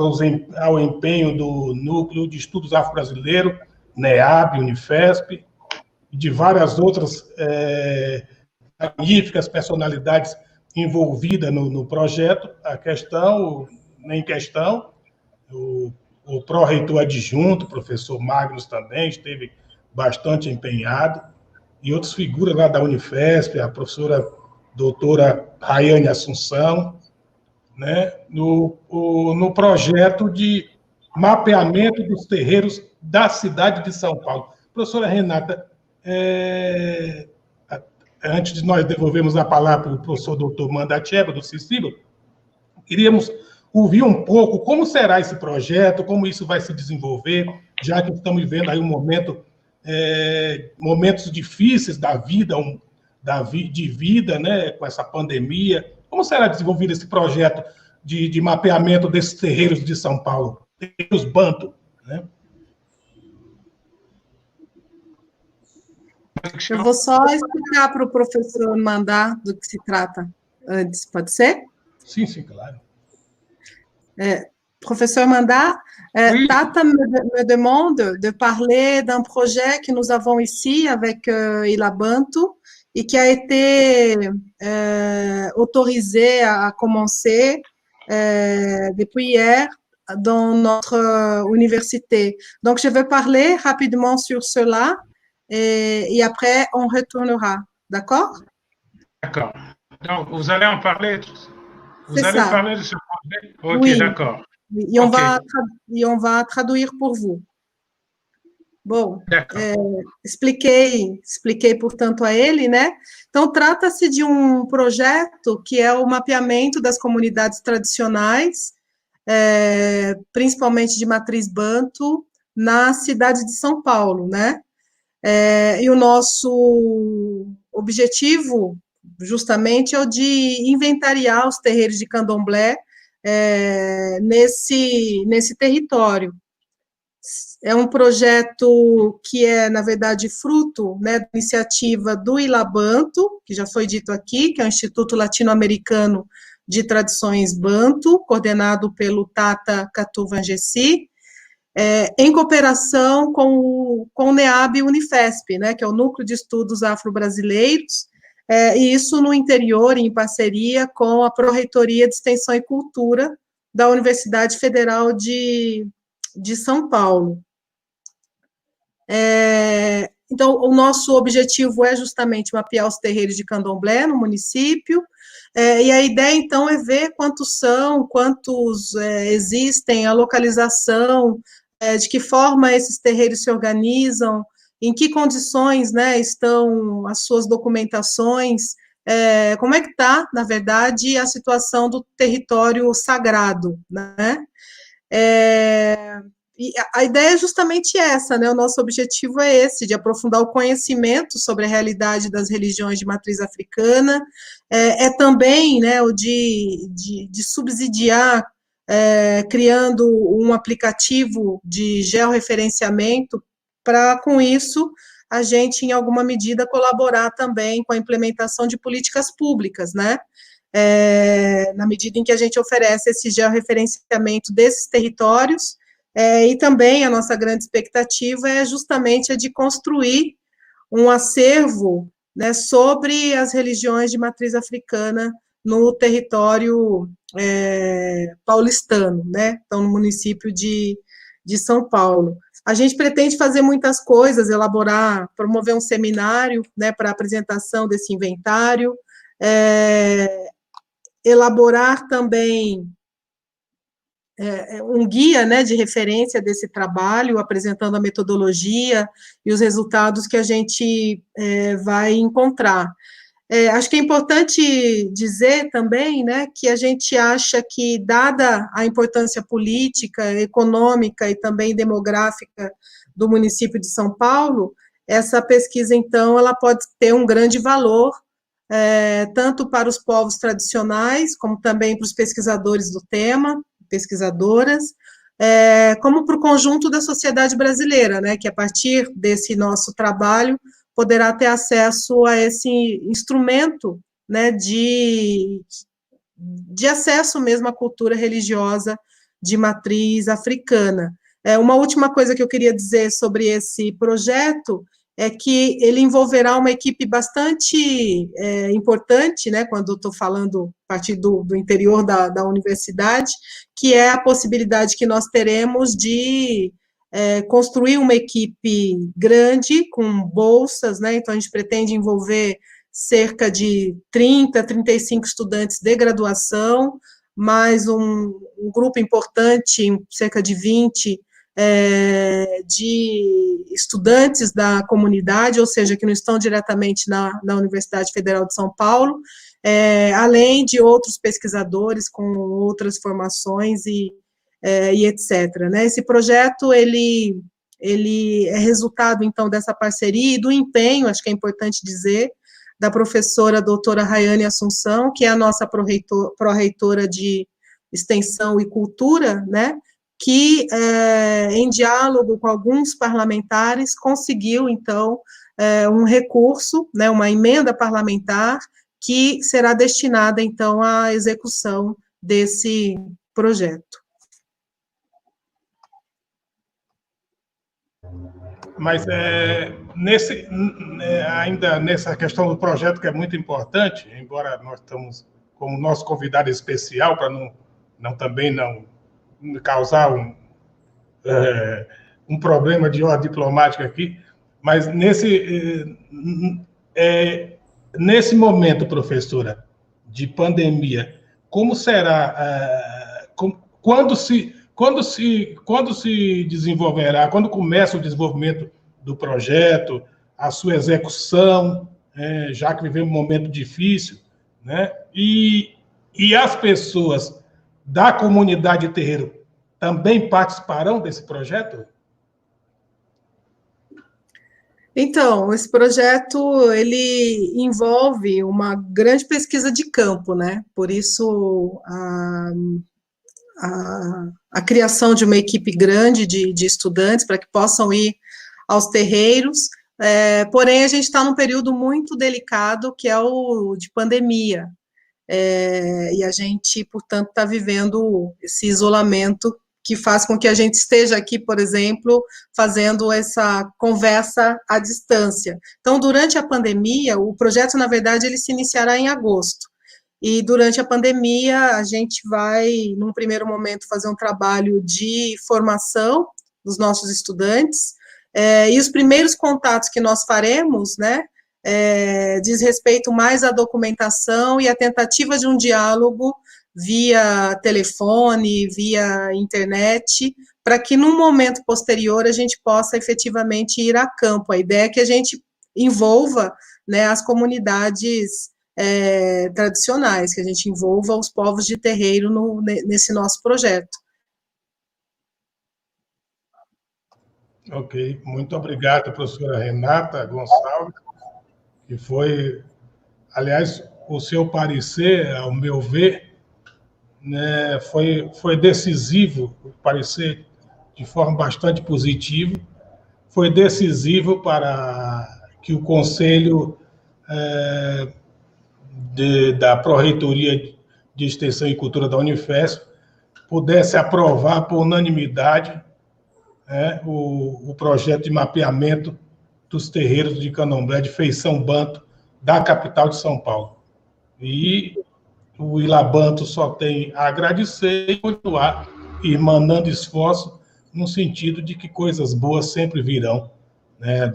ao empenho do Núcleo de Estudos Afro-Brasileiros, NEAB, Unifesp, e de várias outras magníficas personalidades envolvida no projeto, a questão, nem questão, o pró-reitor adjunto, o professor Magnus também, esteve bastante empenhado, e outras figuras lá da Unifesp, a professora doutora Rayane Assunção, né, no projeto de mapeamento dos terreiros da cidade de São Paulo. Professora Renata, antes de nós devolvermos a palavra para o professor doutor Mandatieva, do Cicílio, queríamos ouvir um pouco como será esse projeto, como isso vai se desenvolver, já que estamos vivendo aí momentos difíceis da vida, de vida, né, com essa pandemia. Como será desenvolvido esse projeto de mapeamento desses terreiros de São Paulo, terreiros Banto, né? Eu vou só explicar para o professor Mandar do que se trata antes, pode ser? Sim, claro. Professeur Mandat, Oui. Tata me demande de parler d'un projet que nous avons ici avec Ila Banto et qui a été autorisé à commencer depuis hier dans notre université. Donc, je vais parler rapidement sur cela et après, on retournera. D'accord? D'accord. Donc, vous allez en parler. Vous C'est allez ça. parler de ce projet? Ok, Oui. d'accord. E on va traduire pour vous. Bom, expliquei, portanto, a ele, né? Então, trata-se de um projeto que é o mapeamento das comunidades tradicionais, principalmente de matriz banto, na cidade de São Paulo, né? E o nosso objetivo, justamente, é o de inventariar os terreiros de candomblé nesse território. É um projeto que é, na verdade, fruto, né, da iniciativa do Ila Banto, que já foi dito aqui, que é o Instituto Latino-Americano de Tradições Banto, coordenado pelo Tata Katuvangessi, em cooperação com o NEAB Unifesp, né, que é o Núcleo de Estudos Afro-Brasileiros, e isso no interior, em parceria com a Pró-Reitoria de Extensão e Cultura da Universidade Federal de São Paulo. Então, o nosso objetivo é justamente mapear os terreiros de candomblé no município, e a ideia, então, é ver quantos existem, a localização, de que forma esses terreiros se organizam, em que condições, né, estão as suas documentações, como é que está, na verdade, a situação do território sagrado, né? E a ideia é justamente essa, né? O nosso objetivo é esse, de aprofundar o conhecimento sobre a realidade das religiões de matriz africana, também, né, o de subsidiar, criando um aplicativo de georreferenciamento, para, com isso, a gente, em alguma medida, colaborar também com a implementação de políticas públicas, né? Na medida em que a gente oferece esse georreferenciamento desses territórios, e também a nossa grande expectativa é justamente a de construir um acervo, né, sobre as religiões de matriz africana no território paulistano, né? Então, no município de São Paulo. A gente pretende fazer muitas coisas, promover um seminário, né, para apresentação desse inventário, elaborar também um guia, né, de referência desse trabalho, apresentando a metodologia e os resultados que a gente vai encontrar. Acho que é importante dizer também, né, que a gente acha que, dada a importância política, econômica e também demográfica do município de São Paulo, essa pesquisa, então, ela pode ter um grande valor, tanto para os povos tradicionais, como também para os pesquisadores do tema, pesquisadoras, como para o conjunto da sociedade brasileira, né, que a partir desse nosso trabalho poderá ter acesso a esse instrumento, né, de acesso mesmo à cultura religiosa de matriz africana. Uma última coisa que eu queria dizer sobre esse projeto é que ele envolverá uma equipe bastante importante, né, quando eu estou falando a partir do interior da universidade, que é a possibilidade que nós teremos de construir uma equipe grande, com bolsas, né, então a gente pretende envolver cerca de 30, 35 estudantes de graduação, mais um grupo importante, cerca de 20 de estudantes da comunidade, ou seja, que não estão diretamente na Universidade Federal de São Paulo, além de outros pesquisadores com outras formações e etc. Né? Esse projeto, ele é resultado, então, dessa parceria e do empenho, acho que é importante dizer, da professora doutora Rayane Assunção, que é a nossa pró-reitora de Extensão e Cultura, né, que, em diálogo com alguns parlamentares, conseguiu, então, um recurso, né, uma emenda parlamentar, que será destinada, então, à execução desse projeto. Mas ainda nessa questão do projeto, que é muito importante, embora nós estamos como nosso convidado especial, para também não causar um problema de ordem diplomática aqui, mas nesse momento, professora, de pandemia, como será, quando se desenvolverá, quando começa o desenvolvimento do projeto, a sua execução, já que vivemos um momento difícil, né? E as pessoas da comunidade terreiro também participarão desse projeto? Então, esse projeto, ele envolve uma grande pesquisa de campo, né? Por isso, a criação de uma equipe grande de estudantes para que possam ir aos terreiros, porém, a gente está num período muito delicado, que é o de pandemia, e a gente, portanto, está vivendo esse isolamento que faz com que a gente esteja aqui, por exemplo, fazendo essa conversa à distância. Então, durante a pandemia, o projeto, na verdade, ele se iniciará em agosto, e durante a pandemia a gente vai, num primeiro momento, fazer um trabalho de formação dos nossos estudantes, e os primeiros contatos que nós faremos, né, diz respeito mais à documentação e à tentativa de um diálogo via telefone, via internet, para que num momento posterior a gente possa efetivamente ir a campo. A ideia é que a gente envolva, né, as comunidades tradicionais, que a gente envolva os povos de terreiro nesse nosso projeto. Ok, muito obrigado, professora Renata Gonçalves, que foi, aliás, o seu parecer, ao meu ver, né, foi decisivo, parecer de forma bastante positiva, foi decisivo para que o Conselho da Pró-Reitoria de Extensão e Cultura da Unifesp pudesse aprovar por unanimidade o projeto de mapeamento dos terreiros de candomblé de feição banto da capital de São Paulo. E o Ilabanto só tem a agradecer e continuar irmanando esforço no sentido de que coisas boas sempre virão, né,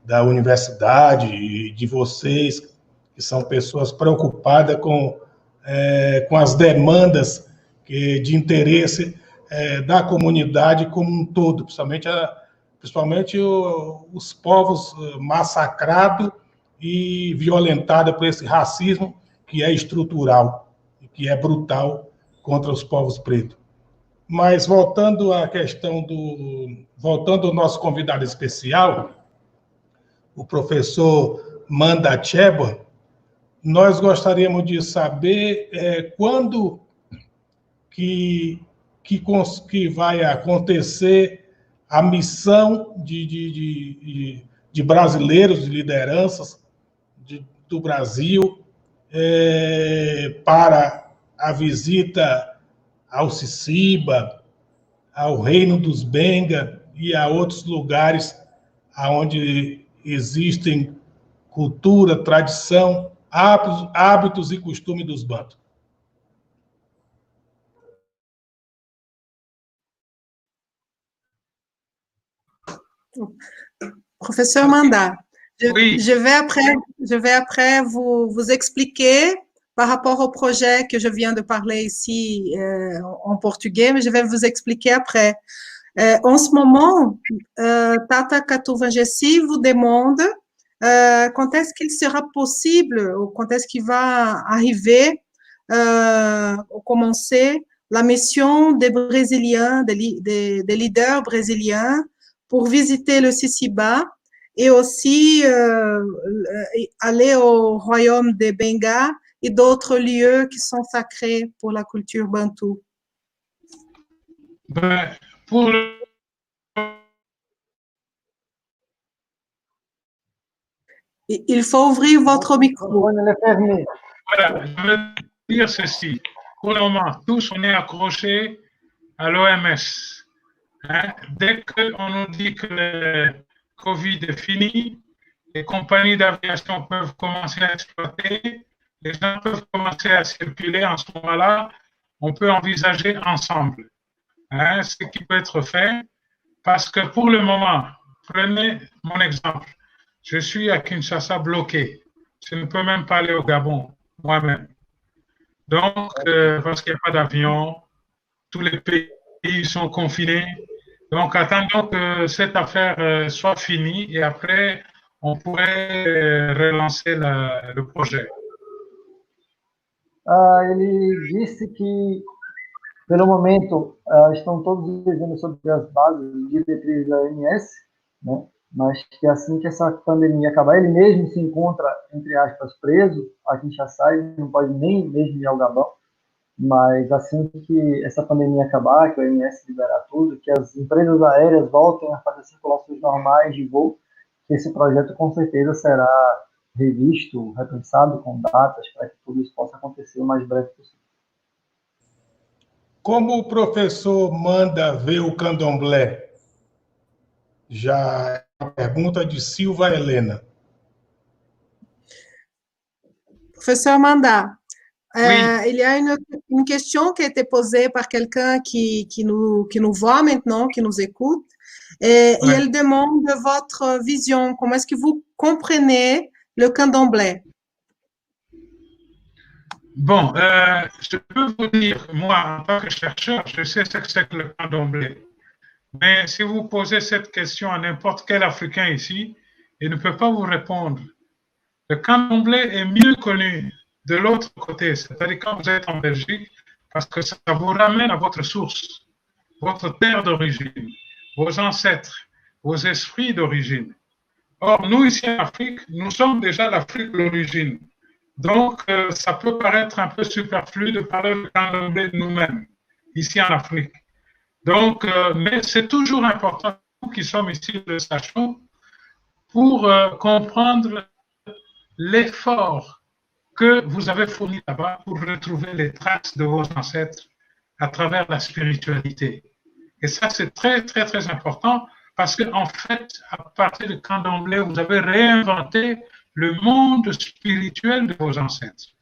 da universidade e de vocês, que são pessoas preocupadas com as demandas de interesse da comunidade como um todo, principalmente os povos massacrados e violentados por esse racismo que é estrutural e que é brutal contra os povos pretos. Mas voltando à questão voltando ao nosso convidado especial, o professor Manda Cheba, nós gostaríamos de saber quando que vai acontecer a missão de brasileiros, de lideranças do Brasil, para a visita ao Ciciba, ao Reino dos Benga e a outros lugares onde existem cultura, tradição, hábitos e costumes dos bantus. Professeur Manda, Oui. je vais après vous expliquer par rapport au projet que je viens de parler ici en portugais, mais je vais vous expliquer après. En ce moment, Tata Katuvangessi vous demande quand est-ce qu'il sera possible, ou quand est-ce qu'il va arriver, commencer la mission des Brésiliens, des leaders brésiliens pour visiter le Sisiba et aussi aller au royaume des Benga et d'autres lieux qui sont sacrés pour la culture bantoue. Ben, Il faut ouvrir votre micro. Voilà, je veux dire ceci. Pour le moment, tous, on est accrochés à l'OMS. Hein? Dès qu'on nous dit que le Covid est fini, les compagnies d'aviation peuvent commencer à exploiter, les gens peuvent commencer à circuler en ce moment-là, on peut envisager ensemble ce qui peut être fait, parce que pour le moment, prenez mon exemple, je suis à Kinshasa bloqué, je ne peux même pas aller au Gabon, moi-même. Donc, parce qu'il n'y a pas d'avion, tous les pays sont confinés. Donc, attendons que cette affaire soit finie et après, on pourrait relancer le projet. Ele disse que, pelo momento, estão todos dizendo sobre as bases diretrizes da OMS, né? Mas que assim que essa pandemia acabar, ele mesmo se encontra, entre aspas, preso aqui em Kinshasa, ele não pode nem mesmo ir ao Gabão, mas assim que essa pandemia acabar, que a OMS liberar tudo, que as empresas aéreas voltem a fazer circulações normais de voo, que esse projeto com certeza será revisto, repensado com datas para que tudo isso possa acontecer o mais breve possível. Como o professor Manda ver o candomblé? Já é uma pergunta de Silva Helena. Professeur Manda, Oui. il y a une question qui a été posée par quelqu'un qui nous voit maintenant, qui nous écoute, et elle demande de votre vision, comment est-ce que vous comprenez le candomblé? Bon, je peux vous dire, moi, en tant que chercheur, je sais ce que c'est que le candomblé. Mais si vous posez cette question à n'importe quel Africain ici, il ne peut pas vous répondre. Le candomblé est mieux connu de l'autre côté, c'est-à-dire quand vous êtes en Belgique, parce que ça vous ramène à votre source, votre terre d'origine, vos ancêtres, vos esprits d'origine. Or, nous, ici en Afrique, nous sommes déjà l'Afrique de l'origine. Donc, ça peut paraître un peu superflu de parler de candomblé de nous-mêmes, ici en Afrique. Donc, mais c'est toujours important, nous qui sommes ici, le sachons, pour comprendre l'effort que vous avez fourni là-bas pour retrouver les traces de vos ancêtres à travers la spiritualité. Et ça, c'est très, très, très important parce qu'en fait, à partir de candomblé, vous avez réinventé le monde spirituel de vos ancêtres.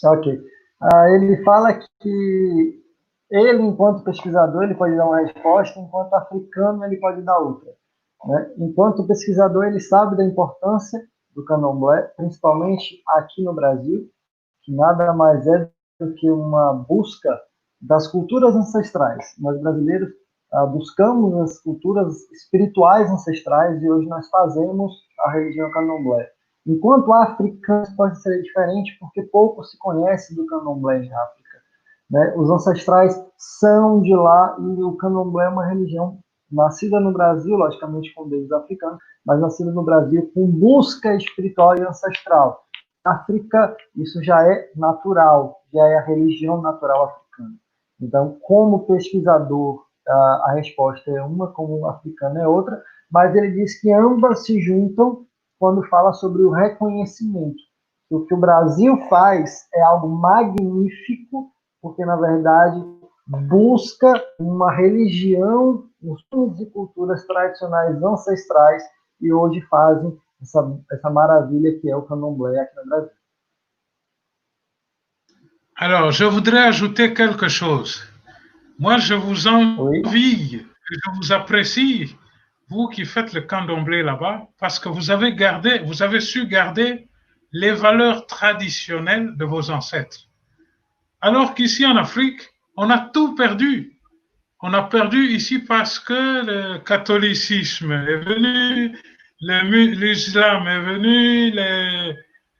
Ok. Ele fala que ele, enquanto pesquisador, ele pode dar uma resposta, enquanto africano, ele pode dar outra. Né? Enquanto pesquisador, ele sabe da importância do candomblé, principalmente aqui no Brasil, que nada mais é do que uma busca das culturas ancestrais. Nós brasileiros buscamos as culturas espirituais ancestrais e hoje nós fazemos a religião candomblé. Enquanto africanos pode ser diferente porque pouco se conhece do candomblé em África. Né? Os ancestrais são de lá e o candomblé é uma religião nascida no Brasil, logicamente com deuses africanos, mas nascida no Brasil com busca espiritual e ancestral. Na África, isso já é natural, já é a religião natural africana. Então, como pesquisador, a resposta é uma, como africano é outra, mas ele diz que ambas se juntam quando fala sobre o reconhecimento. O que o Brasil faz é algo magnífico, porque, na verdade, busca uma religião costumes e culturas tradicionais ancestrais e hoje fazem essa maravilha que é o candomblé aqui no Brasil. Alors, je voudrais ajouter quelque chose. Moi, je vous envie, je vous apprécie, vous qui faites le candomblé là-bas, parce que vous avez su garder les valeurs traditionnelles de vos ancêtres. Alors qu'ici en Afrique, on a tout perdu. On a perdu ici parce que le catholicisme est venu, l'islam est venu,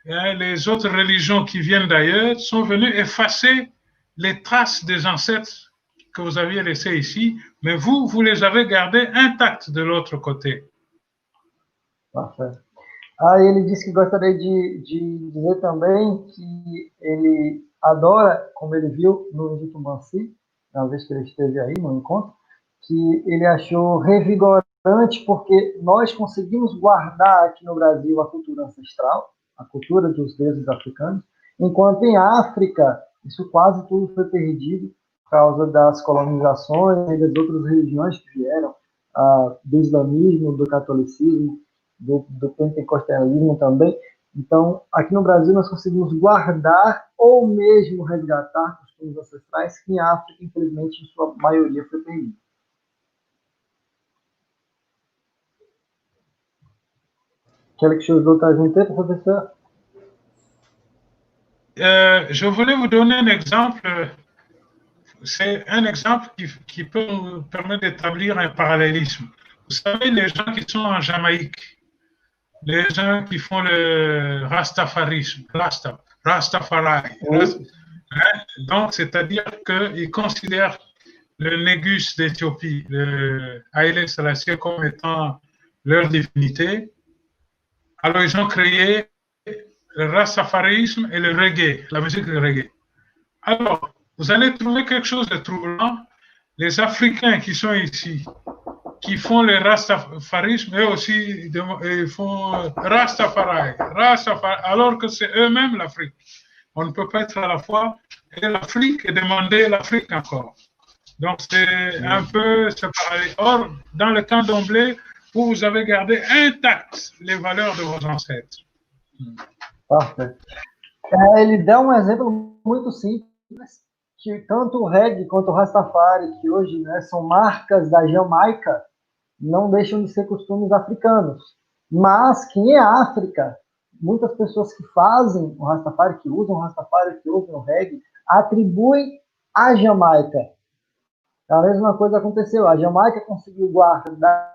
les autres religions qui viennent d'ailleurs sont venues effacer les traces des ancêtres que vous aviez laissés ici, mais vous les avez gardés intacts de l'autre côté. Parfait. Aí ele disse que gostaria de dizer também que ele adora, como ele viu no Itumanci, na vez que ele esteve aí no encontro, que ele achou revigorante porque nós conseguimos guardar aqui no Brasil a cultura ancestral, a cultura dos deuses africanos, enquanto em África isso quase tudo foi perdido por causa das colonizações e das outras religiões que vieram, do islamismo, do catolicismo, do pentecostalismo também. Então, aqui no Brasil nós conseguimos guardar ou mesmo resgatar costumes ancestrais que em África, infelizmente, em sua maioria foi perdido. Quelque chose d'autre à ajouter, professeur? Je voulais vous donner un exemple. C'est un exemple qui peut nous permettre d'établir un parallélisme. Vous savez, les gens qui sont en Jamaïque, les gens qui font le rastafarisme, Rastafari. Donc, c'est-à-dire qu'ils considèrent le Négus d'Éthiopie, le Haïlé Sélassié, comme étant leur divinité. Alors, ils ont créé le rastafarisme et le reggae, la musique de reggae. Alors, vous allez trouver quelque chose de troublant. Les Africains qui sont ici, qui font le rastafarisme, eux aussi, ils font Rastafari, alors que c'est eux-mêmes l'Afrique. On ne peut pas être à la fois et l'Afrique et demander l'Afrique encore. Donc, c'est un peu séparé. Or, dans le candomblé, vous avez gardé intactes les valeurs de vos ancêtres. Parfait. Ele dá exemplo muito simples, que tanto o reggae quanto o Rastafari, que hoje, né, são marcas da Jamaica, não deixam de ser costumes africanos. Mas que em África, muitas pessoas que fazem o Rastafari, que usam o Rastafari, que usam o reggae, atribuem à Jamaica. A mesma coisa aconteceu. A Jamaica conseguiu guardar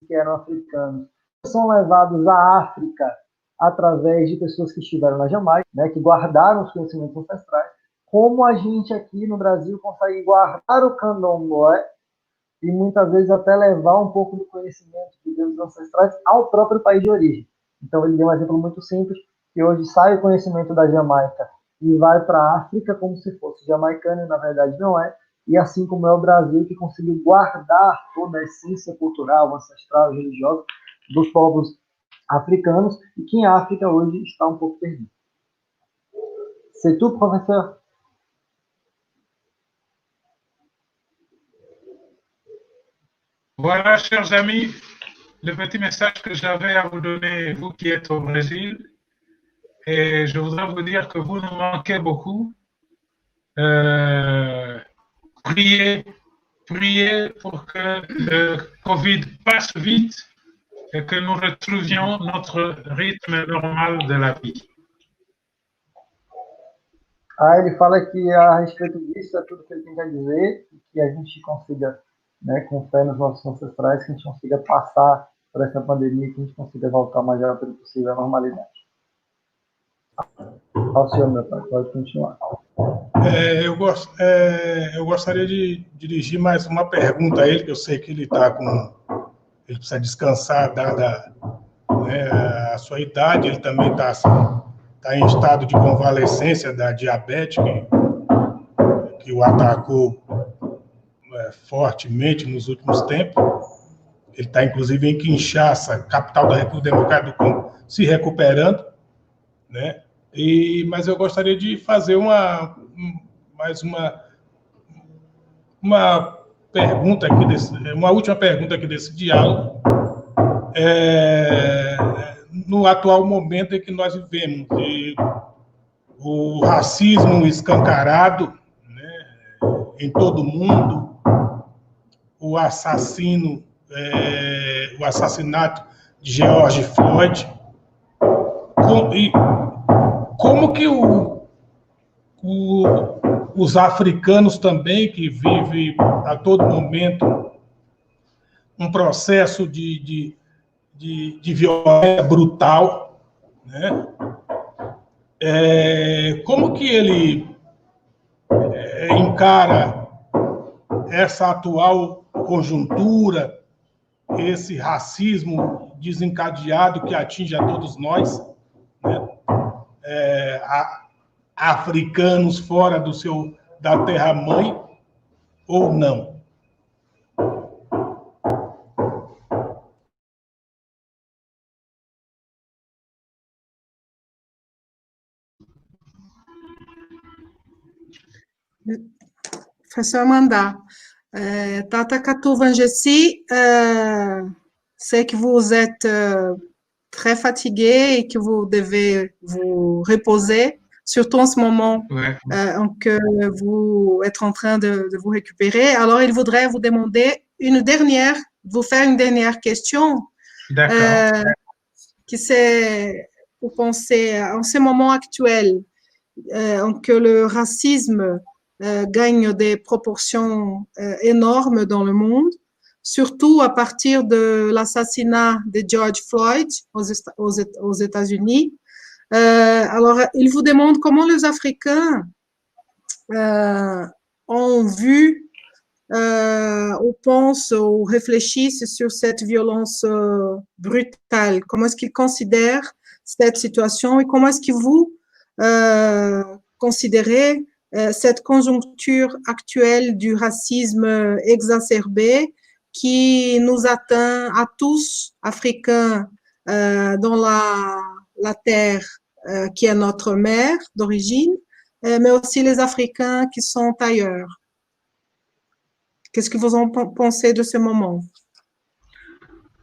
que eram africanos. São levados à África através de pessoas que estiveram na Jamaica, né, que guardaram os conhecimentos ancestrais, como a gente aqui no Brasil consegue guardar o candomblé e muitas vezes até levar um pouco do conhecimento de deuses ancestrais ao próprio país de origem. Então ele deu um exemplo muito simples, que hoje sai o conhecimento da Jamaica e vai para a África como se fosse jamaicano, e na verdade não é, e assim como é o Brasil, que conseguiu guardar toda a essência cultural, ancestral e religiosa dos povos africanos, e que em África hoje está um pouco perdido. C'est tout, professeur? Voilà, chers amis, le petit message que j'avais à vous donner, vous qui êtes au Brésil. Et je voudrais vous dire que vous nous manquez beaucoup. Priez pour que le Covid passe vite et que nous retrouvions notre rythme normal de la vie. Ele fala que a respeito disso é tudo que ele tem a dizer, e que a gente consiga, né, com fé nos nossos ancestrais, que a gente consiga passar por essa pandemia, que a gente consiga voltar o mais rápido possível à normalidade. Ao senhor, meu pai, pode continuar. Eu gostaria de dirigir mais uma pergunta a ele, que eu sei que ele está com... Ele precisa descansar, dada, né, a sua idade. Ele também está em estado de convalescência da diabetes, que o atacou fortemente nos últimos tempos. Ele está, inclusive, em Kinshasa, capital da República Democrática do Congo, se recuperando, né? Mas eu gostaria de fazer mais uma pergunta aqui uma última pergunta aqui desse diálogo. No atual momento em que nós vivemos, o racismo escancarado, né, em todo o mundo, o assassinato de George Floyd, como que os africanos também, que vivem a todo momento um processo de violência brutal, né? Como que ele encara essa atual conjuntura, esse racismo desencadeado que atinge a todos nós, né? Africanos fora da terra-mãe, ou não? Professor Amanda, Tata Katou Vangessi, c'est que vous êtes très fatigué et que vous devez vous reposer, surtout en ce moment que vous êtes en train de vous récupérer. Alors, il voudrait vous demander vous faire une dernière question. D'accord. Qui c'est, vous pensez, en ce moment actuel, que le racisme gagne des proportions énormes dans le monde, surtout à partir de l'assassinat de George Floyd aux États-Unis. Alors, il vous demande comment les Africains ont vu, ou pensent, ou réfléchissent sur cette violence brutale. Comment est-ce qu'ils considèrent cette situation et comment est-ce que vous considérez cette conjoncture actuelle du racisme exacerbé qui nous atteint à tous, Africains, dans la terre qui est notre mère d'origine, mais aussi les Africains qui sont ailleurs. Qu'est-ce que vous en pensez de ce moment?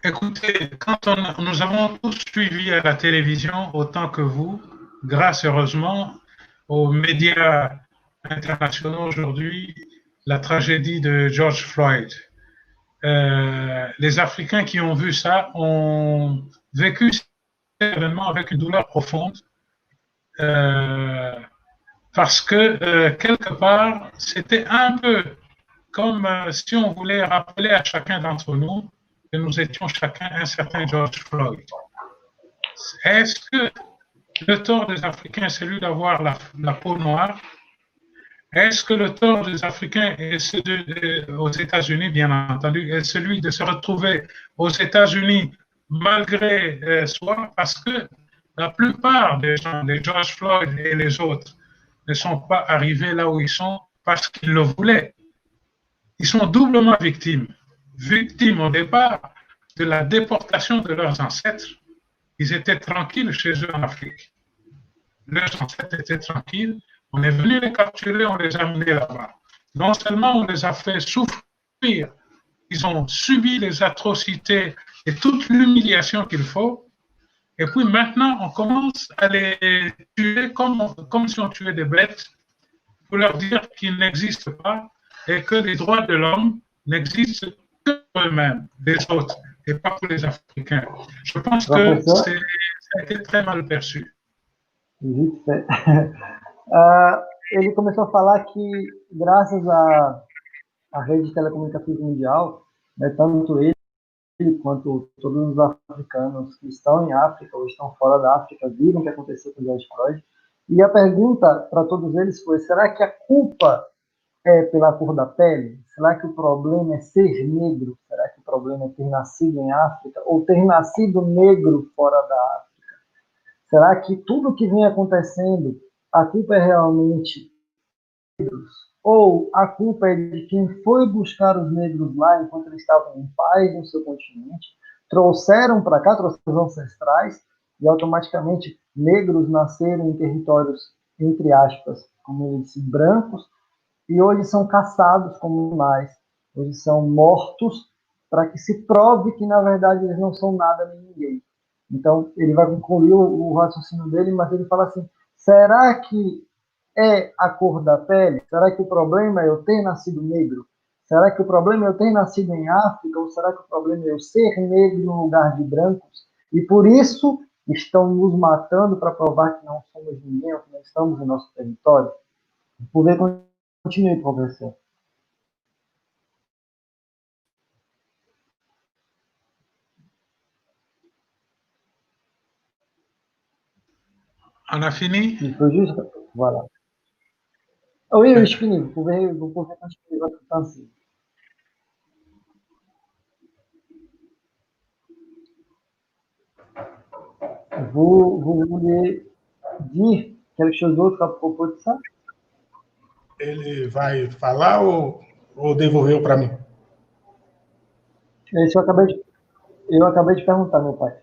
Écoutez, quand nous avons tous suivi à la télévision, autant que vous, grâce heureusement aux médias internationaux aujourd'hui, la tragédie de George Floyd. Les Africains qui ont vu ça ont vécu cet événement avec une douleur profonde parce que quelque part, c'était un peu comme si on voulait rappeler à chacun d'entre nous que nous étions chacun un certain George Floyd. Est-ce que le tort des Africains est celui d'avoir la peau noire? Est-ce que le tort des Africains aux États-Unis, bien entendu, est celui de se retrouver aux États-Unis malgré soi, parce que la plupart des gens, les George Floyd et les autres, ne sont pas arrivés là où ils sont parce qu'ils le voulaient. Ils sont doublement victimes. Victimes au départ de la déportation de leurs ancêtres. Ils étaient tranquilles chez eux en Afrique. Leurs ancêtres étaient tranquilles. On est venu les capturer, on les a amenés là-bas. Non seulement on les a fait souffrir, ils ont subi les atrocités et toute l'humiliation qu'il faut, et puis maintenant on commence à les tuer comme si on tuait des bêtes, pour leur dire qu'ils n'existent pas et que les droits de l'homme n'existent que pour eux-mêmes, les autres, et pas pour les Africains. Je pense que ça a été très mal perçu. Ele começou a falar que, graças à rede de telecomunicações mundial, né, tanto ele quanto todos os africanos que estão em África ou estão fora da África viram o que aconteceu com George Floyd. E a pergunta para todos eles foi: será que a culpa é pela cor da pele? Será que o problema é ser negro? Será que o problema é ter nascido em África ou ter nascido negro fora da África? Será que tudo que vem acontecendo, a culpa é realmente negros? Ou a culpa é de quem foi buscar os negros lá enquanto eles estavam em paz no seu continente, trouxeram para cá, trouxeram os ancestrais, e automaticamente negros nasceram em territórios, entre aspas, como ele disse, brancos, e hoje são caçados como animais eles são mortos para que se prove que, na verdade, eles não são nada nem ninguém. Então, ele vai concluir o raciocínio dele, mas ele fala assim, será que é a cor da pele? Será que o problema é eu ter nascido negro? Será que o problema é eu ter nascido em África? Ou será que o problema é eu ser negro no lugar de brancos? E por isso estão nos matando para provar que não somos ninguém, que não estamos no nosso território? Por ver, continue, professor. On a fini? Il faut juste... Voilà. Oui, oui, je finis. Vous pouvez continuer votre pensée. Vous vouliez dire quelque chose d'autre à propos de ça? Ele vai falar ou devolveu para mim? Isso eu acabei de perguntar, meu pai.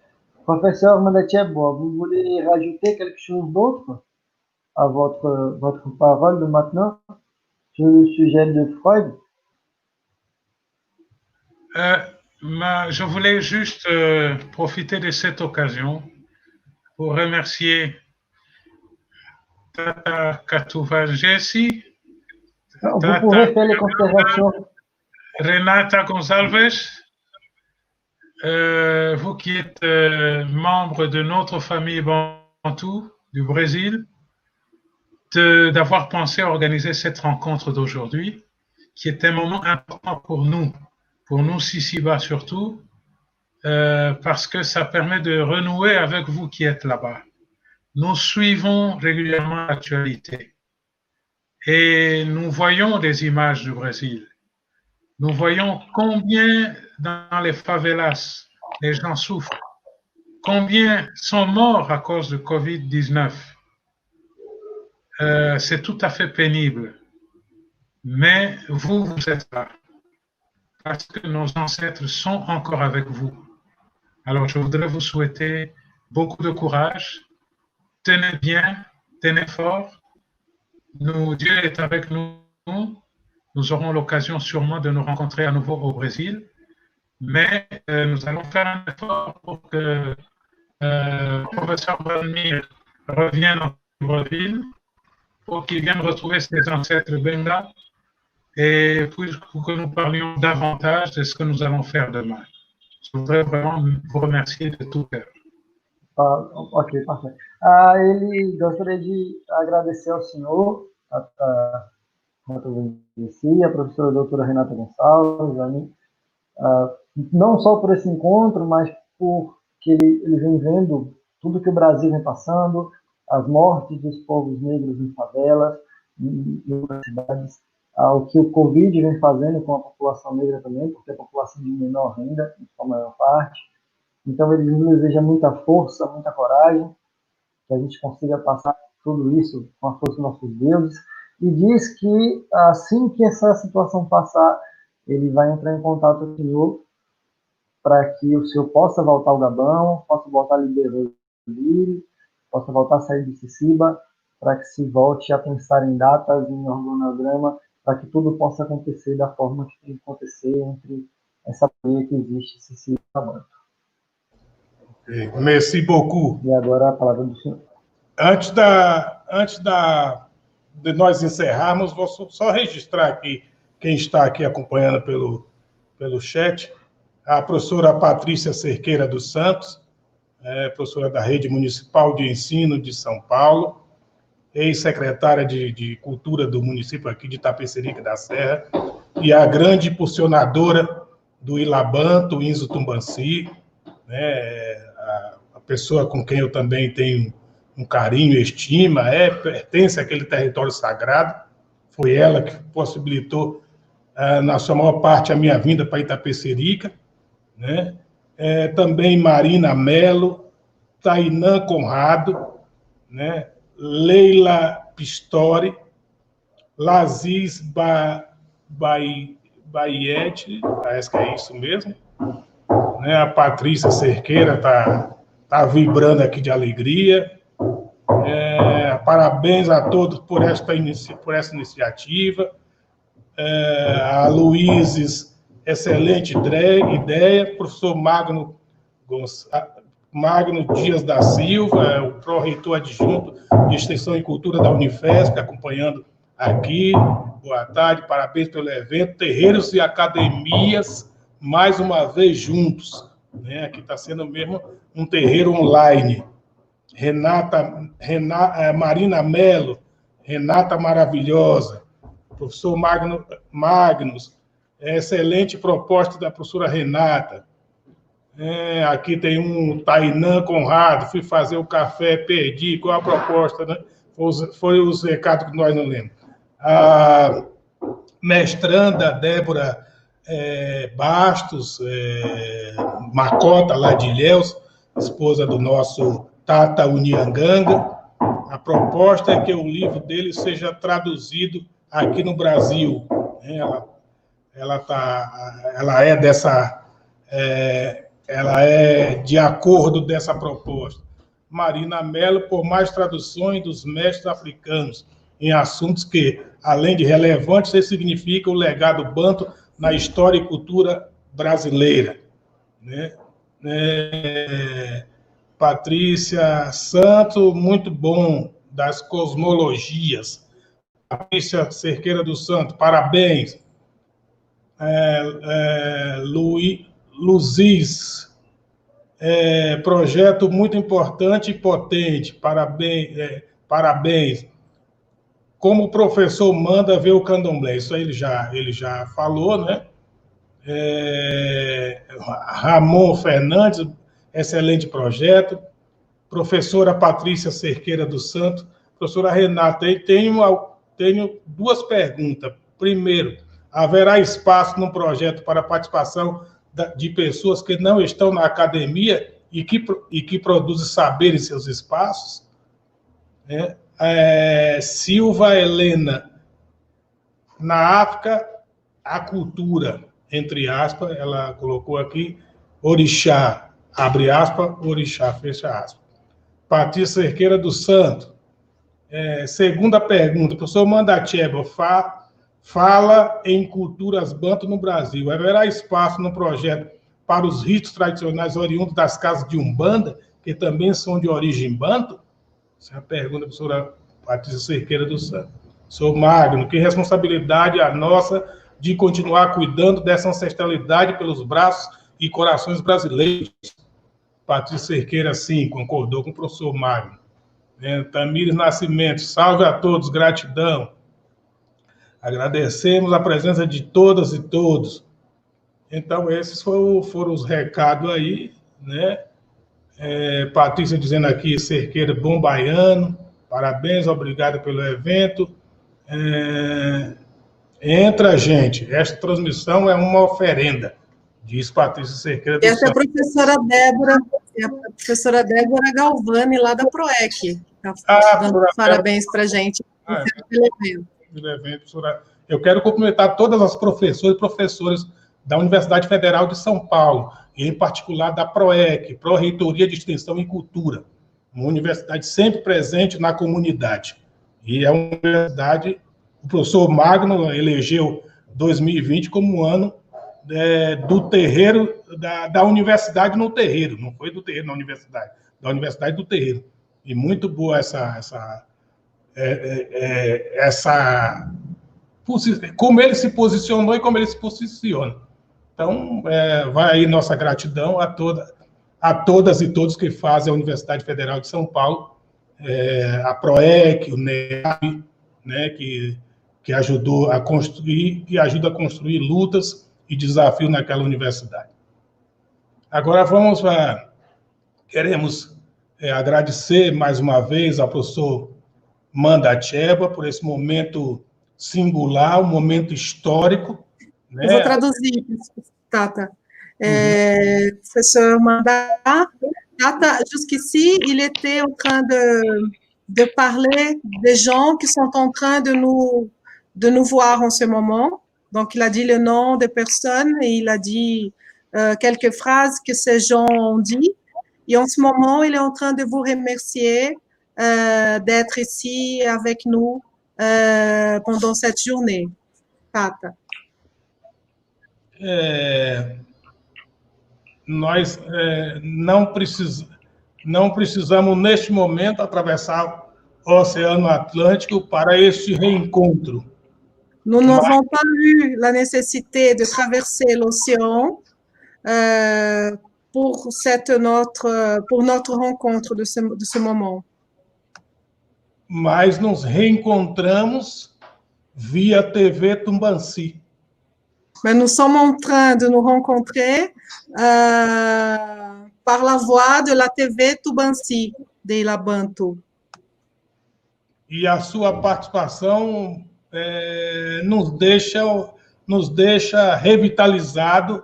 Professeur Mandetiebo, vous voulez rajouter quelque chose d'autre à votre parole de maintenant sur le sujet de Freud? Je voulais juste profiter de cette occasion pour remercier Tata Katouva Jessi, Vous pouvez faire les considérations. Renata Gonçalves, vous qui êtes membre de notre famille Bantou du Brésil, d'avoir pensé à organiser cette rencontre d'aujourd'hui, qui est un moment important pour nous Sisiba surtout, parce que ça permet de renouer avec vous qui êtes là-bas. Nous suivons régulièrement l'actualité et nous voyons des images du Brésil. Nous voyons combien dans les favelas les gens souffrent, combien sont morts à cause de Covid-19. C'est tout à fait pénible. Mais vous êtes là parce que nos ancêtres sont encore avec vous. Alors, je voudrais vous souhaiter beaucoup de courage. Tenez bien, tenez fort. Dieu est avec nous. Nous aurons l'occasion sûrement de nous rencontrer à nouveau au Brésil. Mais nous allons faire un effort pour que le professeur Valmir revienne en Libreville, pour qu'il vienne retrouver ses ancêtres Benga et pour que nous parlions davantage de ce que nous allons faire demain. Je voudrais vraiment vous remercier de tout cœur. Ok, parfait. Ele gostaria de agradecer ao senhor, a professora doutora Renata Gonçalves, a mim, não só por esse encontro, mas porque ele vem vendo tudo que o Brasil vem passando, as mortes dos povos negros em favelas, em cidades, o que o Covid vem fazendo com a população negra também, porque a população de menor renda, em sua maior parte. Então, ele nos deseja muita força, muita coragem, que a gente consiga passar tudo isso com a força dos nossos deuses, e diz que, assim que essa situação passar, ele vai entrar em contato com o senhor para que o senhor possa voltar ao Gabão, possa voltar a Libreville, possa voltar a sair de Ciciba, para que se volte a pensar em datas, em organograma, para que tudo possa acontecer da forma que tem que acontecer entre essa pandemia que existe, Ciciba e Gabão. Merci beaucoup. E agora a palavra do senhor. Antes de nós encerrarmos, vou só registrar aqui quem está aqui acompanhando pelo chat. A professora Patrícia Cerqueira dos Santos, professora da Rede Municipal de Ensino de São Paulo, ex-secretária de Cultura do município aqui de Itapecerica da Serra, e a grande impulsionadora do Ilabanto, Inzo Tumbanci, a pessoa com quem eu também tenho um carinho e estima, pertence àquele território sagrado. Foi ela que possibilitou, na sua maior parte, a minha vinda para Itapecerica. Né? Também Marina Mello, Tainã Conrado, né? Leila Pistori, Laziz Baiete, parece que é isso mesmo. Né? A Patrícia Cerqueira tá vibrando aqui de alegria. Parabéns a todos por essa iniciativa. a Luizes, excelente ideia, professor Magno Dias da Silva, o pró-reitor adjunto de Extensão e Cultura da Unifesp, acompanhando aqui. Boa tarde, parabéns pelo evento. Terreiros e academias, mais uma vez juntos. Né? Aqui está sendo mesmo um terreiro online. Marina Mello, Renata maravilhosa. Professor Magnus, excelente proposta da professora Renata. Aqui tem um Tainã Conrado, fui fazer o café, perdi, qual a proposta, né? Foi os recados que nós não lemos. A mestranda Débora Bastos, Macota, lá de Ilhéus, esposa do nosso Tata Unianganga. A proposta é que o livro dele seja traduzido aqui no Brasil. Ela é de acordo dessa proposta. Marina Mello, por mais traduções dos mestres africanos em assuntos que, além de relevantes, significam o legado banto na história e cultura brasileira. Né? Patrícia Santos, muito bom, das cosmologias. Patrícia Cerqueira do Santo, parabéns. Luzis, projeto muito importante e potente, parabéns. Como o professor manda ver o candomblé, isso aí ele já falou, né? Ramon Fernandes, excelente projeto. Professora Patrícia Cerqueira do Santo. Professora Renata, tenho duas perguntas. Primeiro, haverá espaço no projeto para a participação de pessoas que não estão na academia e que produzem saber em seus espaços? Silva Helena, na África, a cultura, entre aspas, ela colocou aqui, orixá, abre aspas, orixá, fecha aspas. Patrícia Cerqueira do Santo. Segunda pergunta, professor Mandacheba, fala em culturas banto no Brasil. Haverá espaço no projeto para os ritos tradicionais oriundos das casas de Umbanda, que também são de origem banto? Essa é a pergunta da professora Patrícia Cerqueira do Santo. Sou Magno, que responsabilidade a nossa de continuar cuidando dessa ancestralidade pelos braços e corações brasileiros? Patrícia Cerqueira, sim, concordou com o professor Magno. Tamires Nascimento, salve a todos, gratidão. Agradecemos a presença de todas e todos. Então, esses foram os recados aí, né? Patrícia dizendo aqui, Cerqueira, bom baiano, parabéns, obrigado pelo evento. Entra, gente, esta transmissão é uma oferenda, diz Patrícia Cerqueira do Essa é a professora Débora Galvani, lá da PROEC, que está dando parabéns para a gente pelo evento. Eu quero cumprimentar todas as professoras e professores da Universidade Federal de São Paulo, e em particular da PROEC, Pró-Reitoria de Extensão e Cultura, uma universidade sempre presente na comunidade. E é uma universidade, o professor Magno elegeu 2020 como um ano do terreiro, da universidade no terreiro, não foi do terreiro na universidade, da universidade do terreiro. E muito boa como ele se posicionou e como ele se posiciona. Então, vai aí nossa gratidão a todas e todos que fazem a Universidade Federal de São Paulo, a PROEC, o NEAB, né, que ajudou a construir e ajuda a construir lutas e desafios naquela universidade. Agora queremos agradecer mais uma vez ao professor Mandacheba por esse momento singular, um momento histórico. Né? Eu vou traduzir, Tata. Professeur Mandat, Tata, jusqu'ici, il était en train de parler des gens qui sont en train de nous voir en ce moment. Donc, il a dit le nom des personnes et il a dit quelques phrases que ces gens ont dit. Et en ce moment, il est en train de vous remercier d'être ici avec nous pendant cette journée. Tata? Nós não precisamos, neste momento, atravessar o Oceano Atlântico para este reencontro. Nous n'avons pas eu la nécessité de traverser l'océan pour notre rencontre de ce moment. Mas nos reencontramos via TV Tumbanci. Mais nous sommes en train de nous rencontrer par la voie de la TV Tumbanci, de Ilabantu. E a sua participação nos deixa revitalizado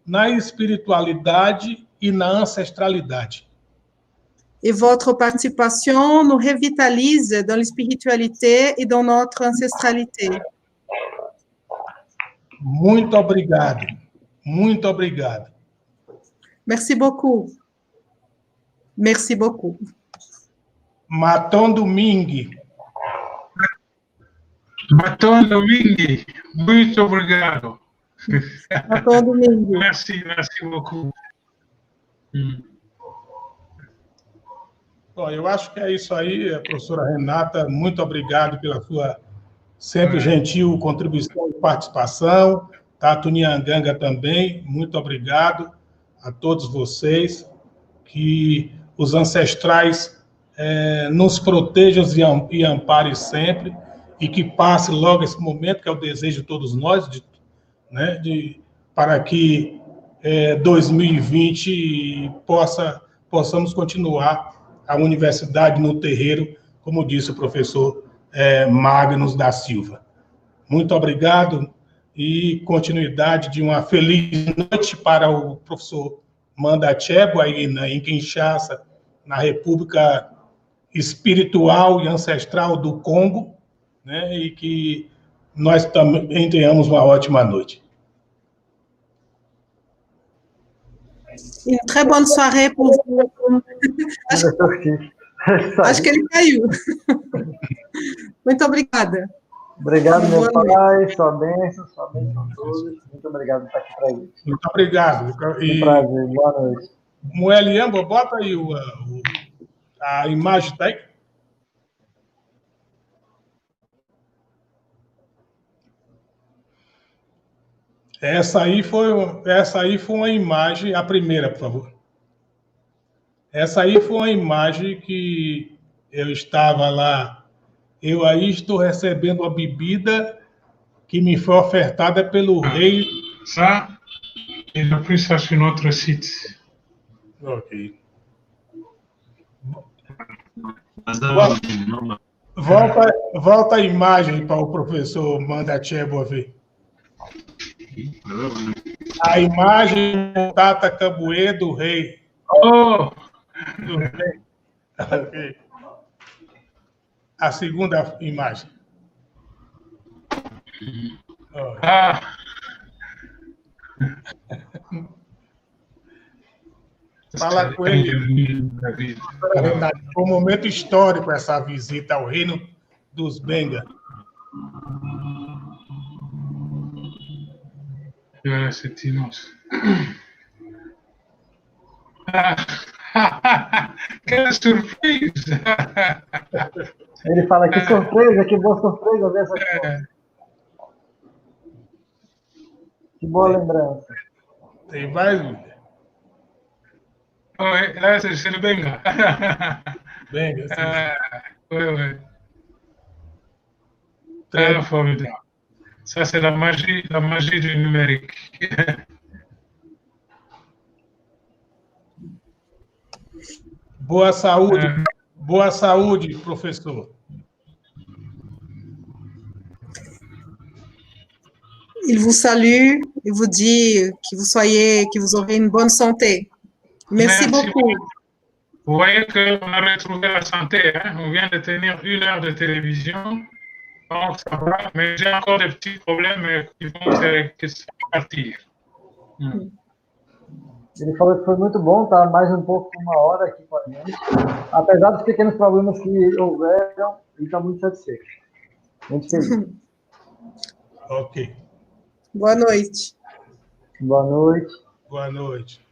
na espiritualidade e na ancestralidade. Et votre participation nous revitalise dans la spiritualité et dans notre ancestralité. Muito obrigado. Muito obrigado. Merci beaucoup. Merci beaucoup. Maton Domingue. Maton Domingue, muito obrigado. Maton Domingue. Merci beaucoup. Bom, eu acho que é isso aí, professora Renata. Muito obrigado pela sua sempre gentil contribuição e participação. Tato Nyanganga também, muito obrigado a todos vocês. Que os ancestrais nos protejam e amparem sempre, e que passe logo esse momento, que é o desejo de todos nós, para que 2020 possamos continuar a universidade no terreiro, como disse o professor Magnus da Silva. Muito obrigado e continuidade de uma feliz noite para o professor Manda Chebo, aí em Kinshasa, na República Espiritual e Ancestral do Congo, e que nós também tenhamos uma ótima noite. Une très bonne soirée pour vous. Acho que ele caiu. Muito obrigada. Obrigado, meu pai, sua bênção a todos. Muito obrigado por estar aqui para a gente. Muito obrigado. Um prazer, boa noite. Moeliamba, bota aí a imagem, tá aí? Essa aí foi uma imagem, a primeira, por favor. Essa aí foi uma imagem que eu estava lá. Eu aí estou recebendo a bebida que me foi ofertada pelo rei. Ça, il a pris ça sur notre site. Ok. Volta a imagem para o professor Manda Chebo ver. A imagem do Tata Cambuê do rei. Oh! Do rei. Okay. A segunda imagem. Oh. Ah! Fala com ele. Foi um momento histórico essa visita ao reino dos Benga. Voilà, c'est immense. Quelle surprise! Ele fala, que surpresa, que boa surpresa ver essa coisa. Que boa lembrança. Tem mais? Oui, là, c'est le Benga. Benga, sim. Oui. Très formidable. Ça, c'est la magie du numérique. Boa saúde, professor. Il vous salue, il vous dit que vous aurez une bonne santé. Merci beaucoup. Vous voyez qu'on a retrouvé la santé. On vient de tenir 1 heure de télévision. Donc, ça va, mais j'ai encore des petits problèmes qui vont partir. Ele falou que foi muito bom, tá mais um pouco de 1 hora aqui com a gente. Apesar dos pequenos problemas que houveram, ele está muito satisfeito. Muito feliz. Ok. Boa noite. Boa noite. Boa noite.